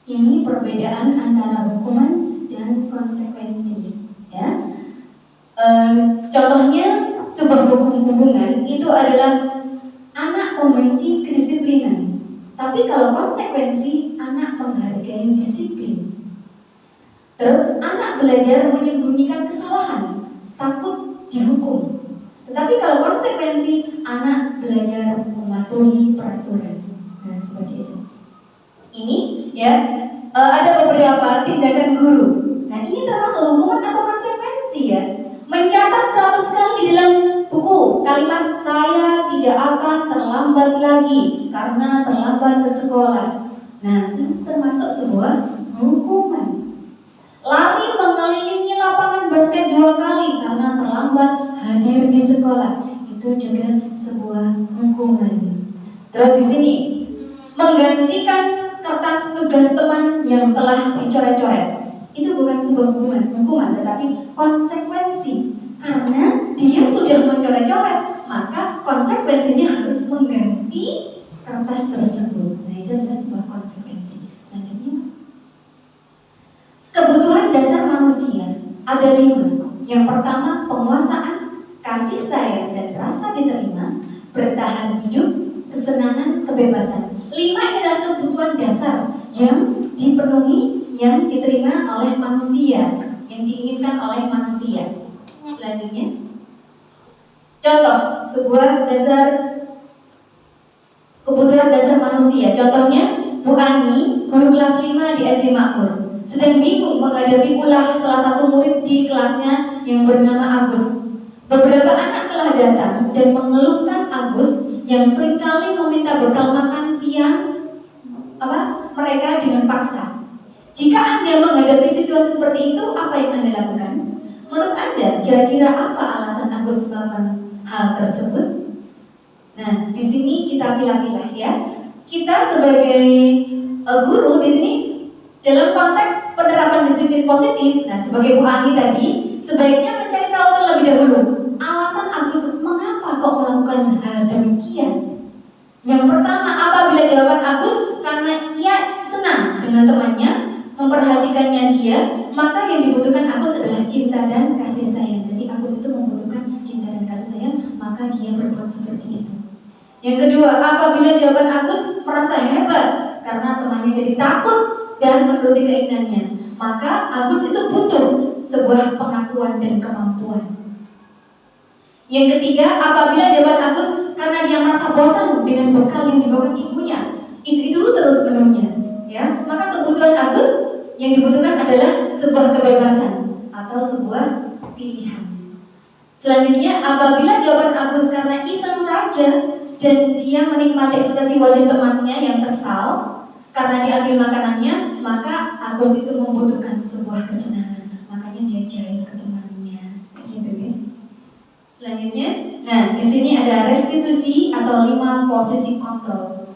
Ini perbedaan antara hukuman dan konsekuensi. Ya, contohnya sebuah hubungan itu adalah anak membenci kedisiplinan. Tapi kalau konsekuensi, anak menghargai disiplin. Terus anak belajar menyembunyikan kesalahan, takut dihukum. Tetapi kalau konsekuensi, anak belajar mematuhi peraturan. Nah, seperti itu. Ini ya, ada beberapa tindakan guru. Nah, ini termasuk hukuman atau konsekuensi ya. Mencatat 100 kali di dalam buku kalimat saya tidak akan terlambat lagi karena terlambat ke sekolah. Nah, ini termasuk sebuah hukuman. Lari mengelilingi lapangan basket 2 kali karena terlambat hadir di sekolah. Itu juga sebuah hukuman. Terus di sini menggantikan kertas tugas teman yang telah dicoret-coret. Itu bukan sebuah hukuman, tetapi konsekuensi. Karena dia sudah mencoret-coret, maka konsekuensinya harus mengganti kertas tersebut. Nah, itu adalah sebuah konsekuensi. Selanjutnya, kebutuhan dasar manusia ada 5. Yang pertama, penguasaan, kasih sayang dan rasa diterima, bertahan hidup, kesenangan, kebebasan. 5 ini adalah kebutuhan dasar yang dipenuhi, yang diterima oleh manusia, yang diinginkan oleh manusia. Selanjutnya, contoh sebuah dasar kebutuhan dasar manusia. Contohnya, Bu Ani, guru kelas 5 di SD Makmur, sedang bingung menghadapi ulah salah satu murid di kelasnya yang bernama Agus. Beberapa anak telah datang dan mengeluhkan Agus yang seringkali meminta bekal makan siang mereka dengan paksa. Jika Anda menghadapi situasi seperti itu, apa yang Anda lakukan? Menurut Anda, kira-kira apa alasan Agus melakukan hal tersebut? Nah, di sini kita pilah-pilah ya. Kita sebagai guru di sini dalam konteks penerapan disiplin positif, nah sebagai Bu Ani tadi, sebaiknya mencari tahu terlebih dahulu alasan Agus mengapa kok melakukan hal demikian. Yang pertama, apabila jawaban Agus karena ia senang dengan temannya, memperhatikannya dia, maka yang dibutuhkan Agus adalah cinta dan kasih sayang. Jadi Agus itu membutuhkan cinta dan kasih sayang, maka dia berbuat seperti itu. Yang kedua, apabila jawaban Agus merasa hebat karena temannya jadi takut dan menuruti keinginannya, maka Agus itu butuh sebuah pengakuan dan kemampuan. Yang ketiga, apabila jawaban Agus karena dia merasa bosan dengan bekal yang dibawa ibunya, itu terus menunya, ya, maka kebutuhan Agus yang dibutuhkan adalah sebuah kebebasan atau sebuah pilihan. Selanjutnya, apabila jawaban Agus karena iseng saja dan dia menikmati ekspresi wajah temannya yang kesal karena diambil makanannya, maka Agus itu membutuhkan sebuah kesenangan. Makanya dia jahit ke temannya, gitu ya. Selanjutnya, nah di sini ada restitusi atau 5 posisi kontrol.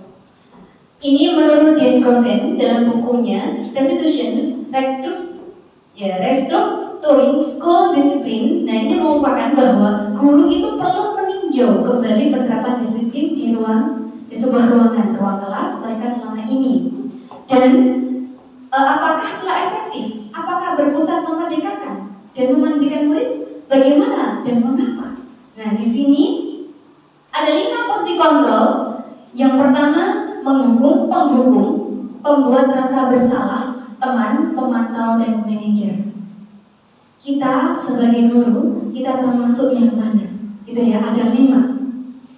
Ini menurut Dan Gosen dalam bukunya Restitution, Restructuring School Discipline. Nah, ini merupakan bahwa guru itu perlu meninjau kembali penerapan disiplin di sebuah ruang kelas mereka selama ini. Dan apakah telah efektif? Apakah berpusat memerdekakan dan memandikan murid? Bagaimana dan mengapa? Nah, di sini ada 5 posisi kontrol. Yang pertama, menghukum, penghukum, pembuat rasa bersalah, teman, pemantau, dan manajer. Kita sebagai guru, kita termasuk yang mana? Gitu ya, ada 5.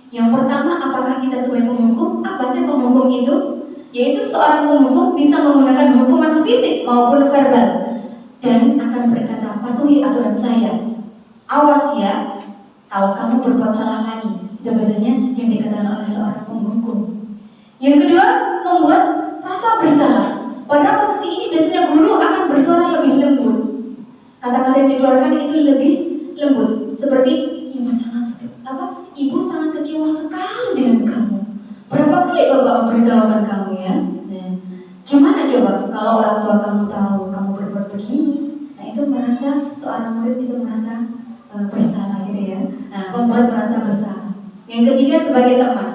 Yang pertama, apakah kita sebagai penghukum? Apa sih penghukum itu? Yaitu seorang penghukum bisa menggunakan hukuman fisik maupun verbal dan akan berkata, patuhi aturan saya. Awas ya, kalau kamu berbuat salah lagi. Itu biasanya yang dikatakan oleh seorang penghukum. Yang kedua, membuat rasa bersalah. Pada posisi ini biasanya guru akan bersuara lebih lembut. Kata-kata yang dikeluarkan itu lebih lembut. Seperti ibu sangat kecewa sekali dengan kamu. Berapa kali bapak memberitahukan kamu ya? Nah, gimana coba kalau orang tua kamu tahu kamu berbuat begini? Nah, itu merasa seorang murid itu merasa bersalah gitu ya. Nah, membuat merasa bersalah. Yang ketiga, sebagai teman.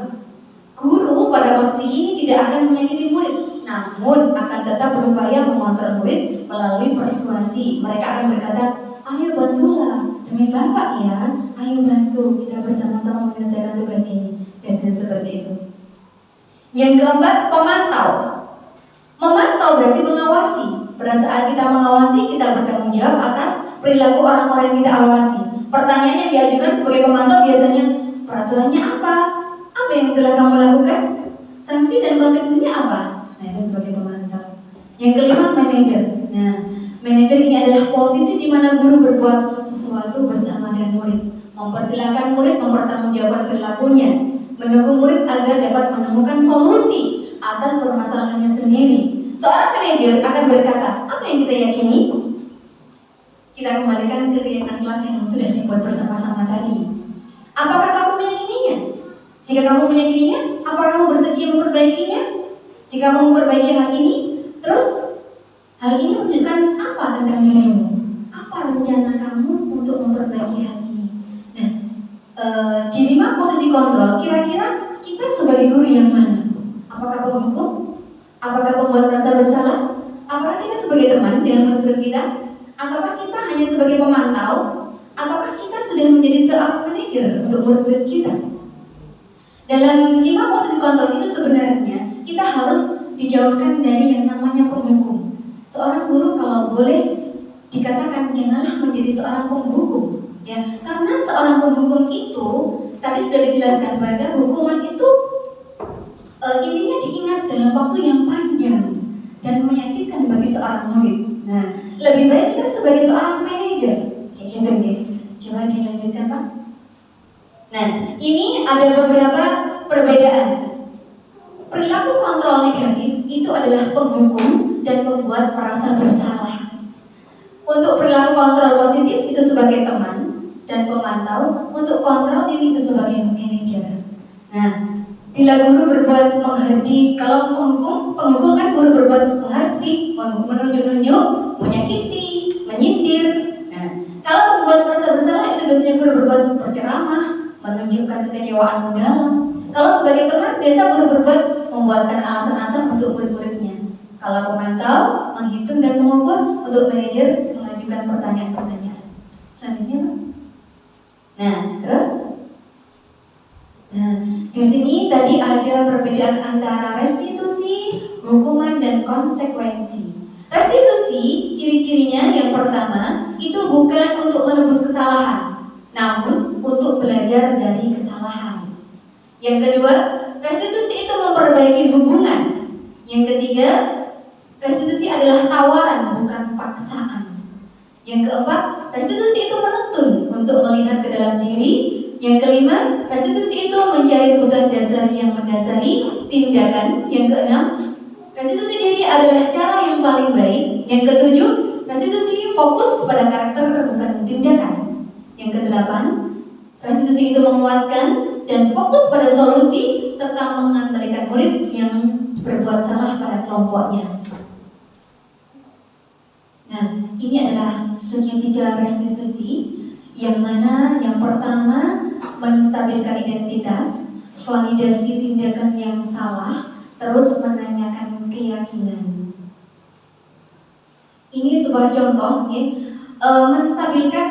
Guru pada posisi ini tidak akan menyakiti murid, namun akan tetap berupaya mengontrol murid melalui persuasi. Mereka akan berkata, ayo bantulah, demi Bapak ya, ayo bantu, kita bersama-sama menyelesaikan tugas ini. Biasanya seperti itu. Yang keempat, pemantau. Memantau berarti mengawasi. Pada saat kita mengawasi, kita bertanggung jawab atas perilaku orang-orang yang kita awasi. Pertanyaan yang diajukan sebagai pemantau biasanya, peraturannya apa? Apa yang telah kamu lakukan? Sanksi dan konsekuensinya apa? Nah, itu sebagai pemantau. Yang kelima, manajer. Nah, manajer ini adalah posisi di mana guru berbuat sesuatu bersama dengan murid, mempersilahkan murid mempertanggungjawabkan perilakunya, mendukung murid agar dapat menemukan solusi atas permasalahannya sendiri. Seorang manajer akan berkata, apa yang kita yakini? Kita kembalikan ke keyakinan kelas yang sudah dibuat bersama-sama tadi. Apakah kamu meyakininya? Jika kamu meyakininya, apakah kamu bersedia memperbaikinya? Jika kamu memperbaiki hal ini, terus hal ini menunjukkan apa tentang dirimu? Apa rencana kamu untuk memperbaiki hal ini? Nah, di 5 posisi kontrol, kira-kira kita sebagai guru yang mana? Apakah penghukum? Apakah pembuat rasa bersalah? Apakah kita sebagai teman dengan murid kita? Ataukah kita hanya sebagai pemantau? Ataukah kita sudah menjadi seorang manajer untuk murid-murid kita? Dalam 5 posisi kontrol itu sebenarnya kita harus dijauhkan dari yang namanya penghukum. Seorang guru kalau boleh dikatakan janganlah menjadi seorang penghukum, ya, karena seorang penghukum itu tadi sudah dijelaskan bahwa hukuman itu intinya diingat dalam waktu yang panjang dan menyakitkan bagi seorang murid. Nah, lebih baik kita sebagai seorang manajer, kayak gitu ya. Coba dilanjutkan, Pak. Nah, ini ada beberapa perbedaan. Perilaku kontrol negatif itu adalah penghukum dan membuat merasa bersalah. Untuk perilaku kontrol positif itu sebagai teman dan pemantau. Untuk kontrol ini itu sebagai manajer. Nah, bila guru berbuat menghardik, kalau penghukum kan guru berbuat menghardik, menunjuk-nunjuk, menyakiti, menyindir. Nah, kalau membuat merasa bersalah itu biasanya guru berbuat berceramah, menunjukkan kekecewaan mendalam. Kalau sebagai teman, biasa guru berbuat membuatkan alasan-alasan untuk murid-muridnya. Kalau pemantau, menghitung dan mengukur, untuk manajer mengajukan pertanyaan-pertanyaan. Selanjutnya, Pak. Nah, terus, di sini tadi ada perbedaan antara restitusi, hukuman, dan konsekuensi. Restitusi, ciri-cirinya yang pertama, itu bukan untuk menebus kesalahan, namun untuk belajar dari kesalahan. Yang kedua, restitusi itu memperbaiki hubungan. Yang ketiga, restitusi adalah tawaran, bukan paksaan. Yang keempat, restitusi itu menuntun untuk melihat ke dalam diri. Yang kelima, restitusi itu mencari kebutuhan dasar yang mendasari tindakan. Yang keenam, restitusi diri adalah cara yang paling baik. Yang ketujuh, restitusi fokus pada karakter, bukan tindakan. Yang kedelapan, restitusi itu menguatkan dan fokus pada solusi serta mengembalikan murid yang berbuat salah pada kelompoknya. Nah, ini adalah segitiga restitusi, yang mana yang pertama menstabilkan identitas, validasi tindakan yang salah, terus menanyakan keyakinan. Ini sebuah contoh, ya. Menstabilkan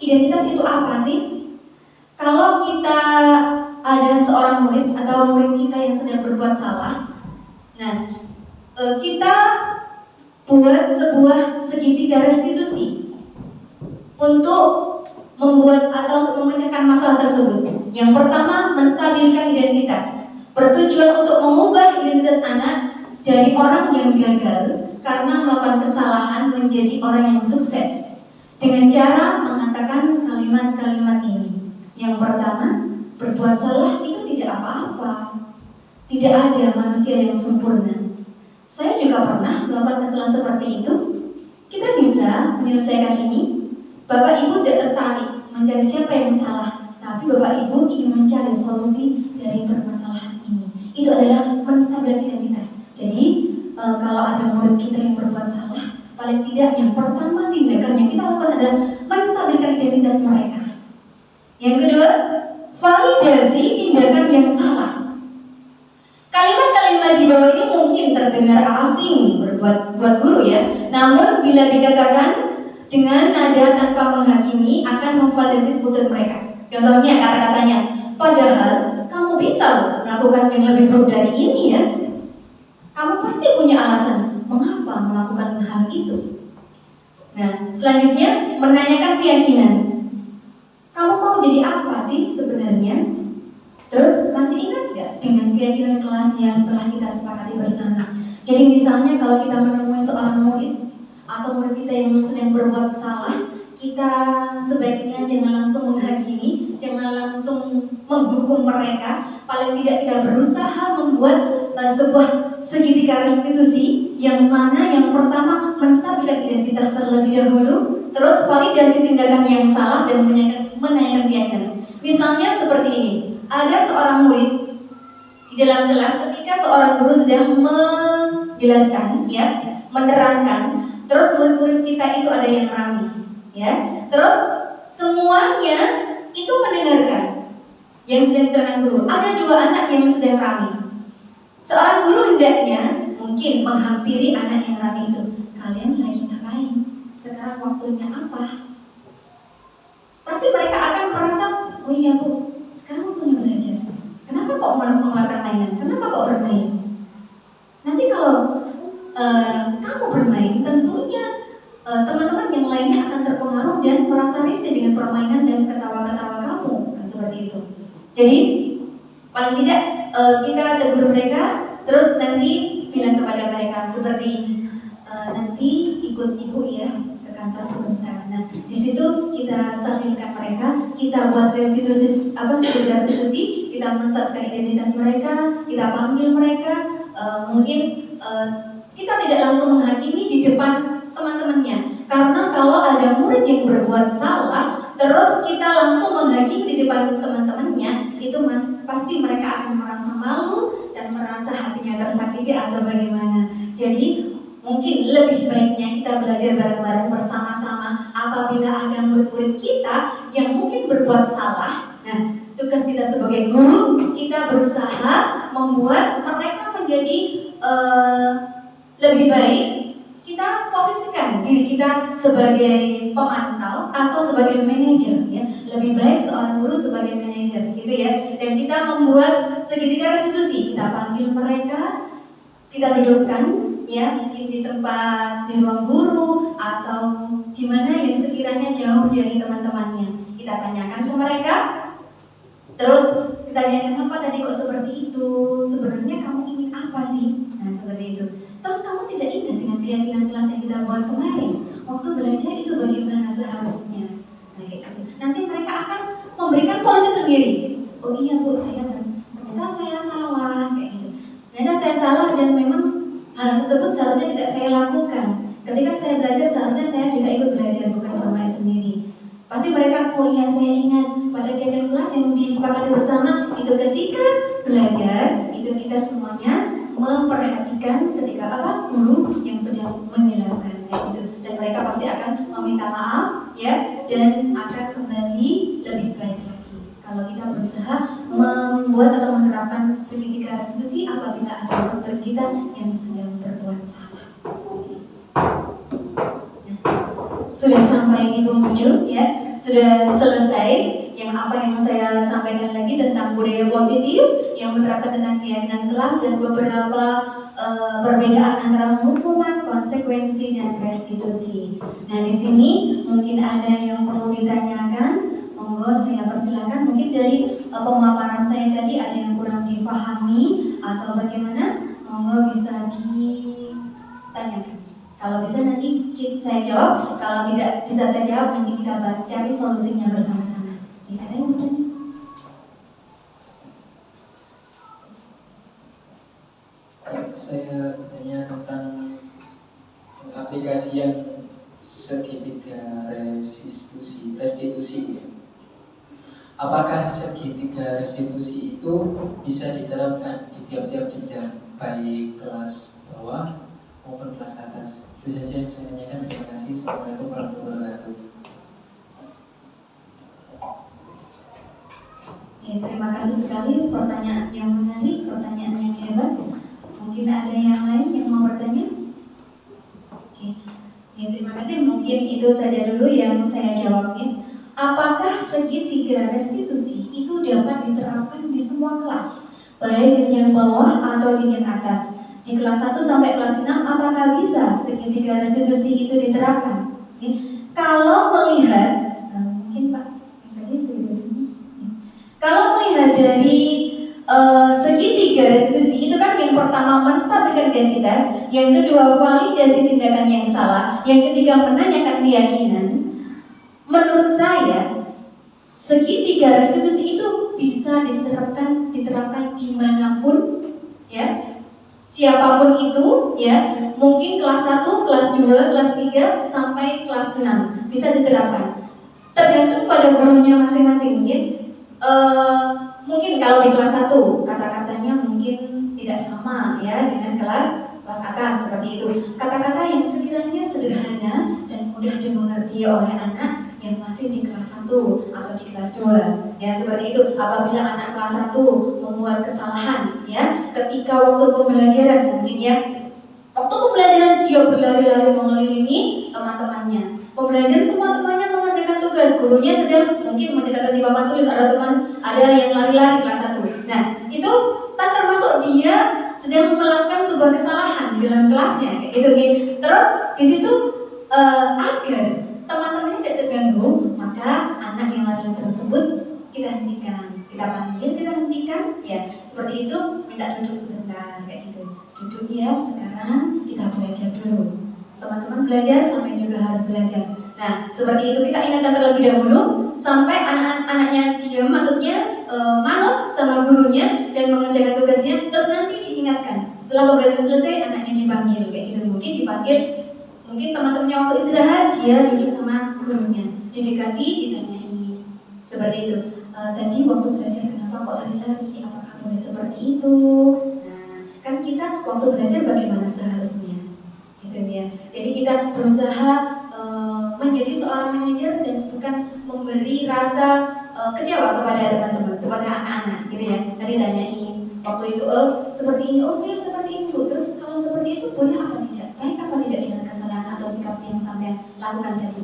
identitas itu apa sih? Kalau kita ada seorang murid atau murid kita yang sedang berbuat salah, nah, kita buat sebuah segitiga restitusi untuk membuat atau untuk memecahkan masalah tersebut. Yang pertama, menstabilkan identitas, bertujuan untuk mengubah identitas anak dari orang yang gagal karena melakukan kesalahan menjadi orang yang sukses dengan cara mengatakan kalimat-kalimat ini. Yang pertama, berbuat salah itu tidak apa-apa. Tidak ada manusia yang sempurna. Saya juga pernah melakukan kesalahan seperti itu. Kita bisa menyelesaikan ini. Bapak Ibu tidak tertarik mencari siapa yang salah, tapi Bapak Ibu ingin mencari solusi dari permasalahan ini. Itu adalah menstabilkan identitas. Jadi kalau ada murid kita yang berbuat salah, paling tidak yang pertama tindakan yang kita lakukan adalah menstabilkan identitas mereka. Yang kedua, validasi tindakan yang salah. Kalimat-kalimat di bawah ini mungkin terdengar asing buat guru, ya. Namun bila dikatakan dengan nada tanpa menghakimi akan memvalidasi kebutuhan mereka. Contohnya kata-katanya, padahal kamu bisa melakukan yang lebih buruk dari ini, ya. Kamu pasti punya alasan mengapa melakukan hal itu. Nah, selanjutnya menanyakan keyakinan. Kamu mau jadi apa sih sebenarnya? Terus masih ingat gak dengan keyakinan kelas yang telah kita sepakati bersama? Jadi misalnya kalau kita menemui seorang murid atau murid kita yang sedang berbuat salah, kita sebaiknya jangan langsung menghakimi, jangan langsung menghukum mereka. Paling tidak kita berusaha membuat sebuah segitiga restitusi yang mana yang pertama menstabilkan identitas terlebih dahulu, terus validasi tindakan yang salah dan menanyakan keyakinan. Misalnya seperti ini. Ada seorang murid di dalam kelas ketika seorang guru sedang menjelaskan, ya, menerangkan, terus murid-murid kita itu ada yang ramai, ya, terus semuanya itu mendengarkan yang sedang diterangkan guru. Ada dua anak yang sedang ramai. Seorang guru hendaknya mungkin menghampiri anak yang ramai itu. Kalian lagi ngapain? Sekarang waktunya apa? Pasti mereka akan merasa, oh iya Bu, sekarang waktunya belajar. Kenapa kok mengeluarkan mainan? Kenapa kok bermain? Nanti kalau kamu bermain, tentunya teman-teman yang lainnya akan terpengaruh dan merasa risih dengan permainan dan ketawa-ketawa kamu, kan seperti itu. Jadi paling tidak kita tegur mereka, terus nanti bilang kepada mereka seperti ini, nanti ikut ibu ya ke kantor sebentar. Nah, di situ kita stabilkan mereka, kita buat restitusi restitusi, kita menstabilkan identitas mereka, kita panggil mereka, mungkin kita tidak langsung menghakimi di depan teman-temannya, karena kalau ada murid yang berbuat salah, terus kita langsung menghakimi di depan teman-temannya, itu pasti mereka akan merasa malu dan merasa hatinya tersakiti atau bagaimana. Jadi mungkin lebih baiknya kita belajar bareng-bareng bersama-sama. Apabila ada murid-murid kita yang mungkin berbuat salah, nah tugas kita sebagai guru, kita berusaha membuat mereka menjadi lebih baik kita posisikan diri kita sebagai pemantau atau sebagai manajer ya. Lebih baik seorang guru sebagai manajer gitu ya. Dan kita membuat segitiga restitusi. Kita panggil mereka, kita dudukkan ya, mungkin di tempat di ruang guru atau di mana yang sekiranya jauh dari teman-temannya. Kita tanyakan ke mereka. Terus kita tanya, kenapa tadi kok seperti itu? Sebenarnya kamu ingin apa sih? Nah, seperti itu. Terus kamu tidak ingat dengan keyakinan kelas yang kita buat kemarin? Waktu belajar itu bagaimana seharusnya? Nah, kayak gitu. Nanti mereka akan memberikan solusi sendiri. Oh iya Bu, ternyata saya salah, kayak gitu. Ternyata saya salah dan memang hal tersebut seharusnya tidak saya lakukan. Ketika saya belajar seharusnya saya juga ikut belajar, bukan bermain sendiri. Pasti mereka, oh iya saya ingat pada kegiatan kelas yang disepakati bersama itu ketika belajar itu kita semuanya memperhatikan ketika apa guru yang sedang menjelaskan kayak gitu, dan mereka pasti akan meminta maaf ya dan akan kembali lebih baik lagi kalau kita berusaha membuat atau menerapkan segitiga restitusi apabila ada guru kita yang sedang berbuat salah. Sudah sampai di penghujung ya, sudah selesai yang apa yang saya sampaikan lagi tentang budaya positif yang menerapkan tentang keyakinan kelas dan beberapa perbedaan antara hukuman, konsekuensi dan restitusi. Nah di sini mungkin ada yang perlu ditanyakan, monggo saya persilakan. Mungkin dari pemaparan saya tadi ada yang kurang difahami atau bagaimana, monggo bisa ditanyakan. Kalau bisa nanti saya jawab, kalau tidak bisa saya jawab nanti kita cari solusinya bersama-sama. Ya, ada yang bertanya? Saya bertanya tentang aplikasi yang segitiga restitusi. Apakah segitiga restitusi itu bisa diterapkan di tiap-tiap jenjang, baik kelas bawah maupun kelas atas? Itu saja yang saya tanyakan. Terima kasih. Assalamualaikum warahmatullahi wabarakatuh. Ya, terima kasih sekali, pertanyaan yang menarik, pertanyaan yang hebat. Mungkin ada yang lain yang mau bertanya? Oke. Ya, terima kasih. Mungkin itu saja dulu yang saya jawabin. Apakah segitiga restitusi itu dapat diterapkan di semua kelas, baik jenjang bawah atau jenjang atas? Di kelas 1 sampai kelas 6 apakah bisa segitiga restitusi itu diterapkan? Oke. Kalau melihat, mungkin Pak, tadi kalau melihat dari segitiga restitusi itu kan yang pertama menstabilkan identitas, yang kedua validasi tindakan yang salah, yang ketiga menanyakan keyakinan. Menurut saya segitiga restitusi itu bisa diterapkan dimanapun ya. Siapapun itu ya, mungkin kelas 1, kelas 2, kelas 3 sampai kelas 6 bisa diterapkan. Tergantung pada gurunya masing-masing ya. Mungkin kalau di kelas 1 kata-katanya mungkin tidak sama ya dengan kelas atas seperti itu. Kata-kata yang sekiranya sederhana dan mudah dimengerti oleh anak yang masih di kelas 1 atau di kelas 2 ya, seperti itu. Apabila anak kelas 1 membuat kesalahan ya ketika waktu pembelajaran, mungkin ya waktu pembelajaran dia berlari-lari mengelilingi teman-temannya, pembelajaran semua temannya mengerjakan tugas, gurunya sedang mungkin mencatatkan di papan tulis, ada yang lari-lari kelas 1. Nah itu kan termasuk dia sedang melakukan sebuah kesalahan di dalam kelasnya kayak gitu. Terus di situ agar teman-temannya tidak terganggu, maka anak yang lari tersebut kita hentikan, kita panggil, kita hentikan ya, seperti itu. Minta duduk sebentar kayak gitu, duduk ya, sekarang kita belajar dulu. Teman-teman belajar, sampai juga harus belajar. Nah seperti itu, kita ingatkan terlebih dahulu sampai anak-anaknya diam, maksudnya manut sama gurunya dan mengerjakan tugasnya. Terus nanti diingatkan setelah pembelajaran selesai, anaknya dipanggil kayak gitu. Mungkin dipanggil, mungkin teman-temannya waktu istirahat dia duduk sama gurunya, didekati, ditanyai seperti itu. Tadi waktu belajar kenapa kok lari-lari? Apakah boleh seperti itu? Nah, kan kita waktu belajar bagaimana seharusnya, gitu ya. Jadi kita berusaha menjadi seorang manajer dan bukan memberi rasa kecewa kepada teman-teman, kepada anak-anak, gitu ya. Tadi tanyain waktu itu, seperti ini, oh saya seperti ini Bu. Terus kalau seperti itu boleh apa tidak? yang sampai lakukan tadi.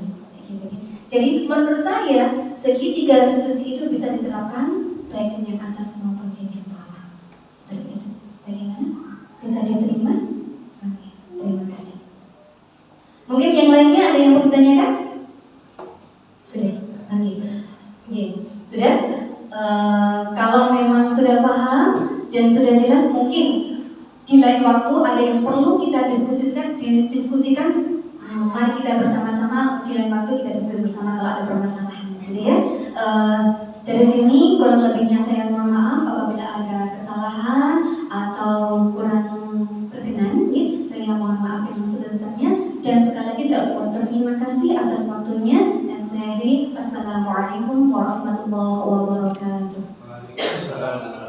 Gitu. Jadi menurut saya segitiga restitusi itu bisa diterapkan baik jenjang atas maupun jenjang bawah. Seperti itu. Bagaimana? Bisa diterima? Oke, terima kasih. Mungkin yang lainnya ada yang mau ditanyakan? Sudah? Oke. Oke. Sudah? Kalau memang sudah paham dan sudah jelas, mungkin di lain waktu ada yang perlu kita diskusikan. Mari kita bersama-sama di lain waktu kita diskusi bersama kalau ada permasalahan, gitu ya. Dari sini kurang lebihnya saya mohon maaf apabila ada kesalahan atau kurang berkenan, ya. Saya mohon maaf yang sebesar-besarnya dan sekali lagi saya ucapkan terima kasih atas waktunya dan saya akhiri. Wassalamualaikum warahmatullahi wabarakatuh. Waalaikumsalam.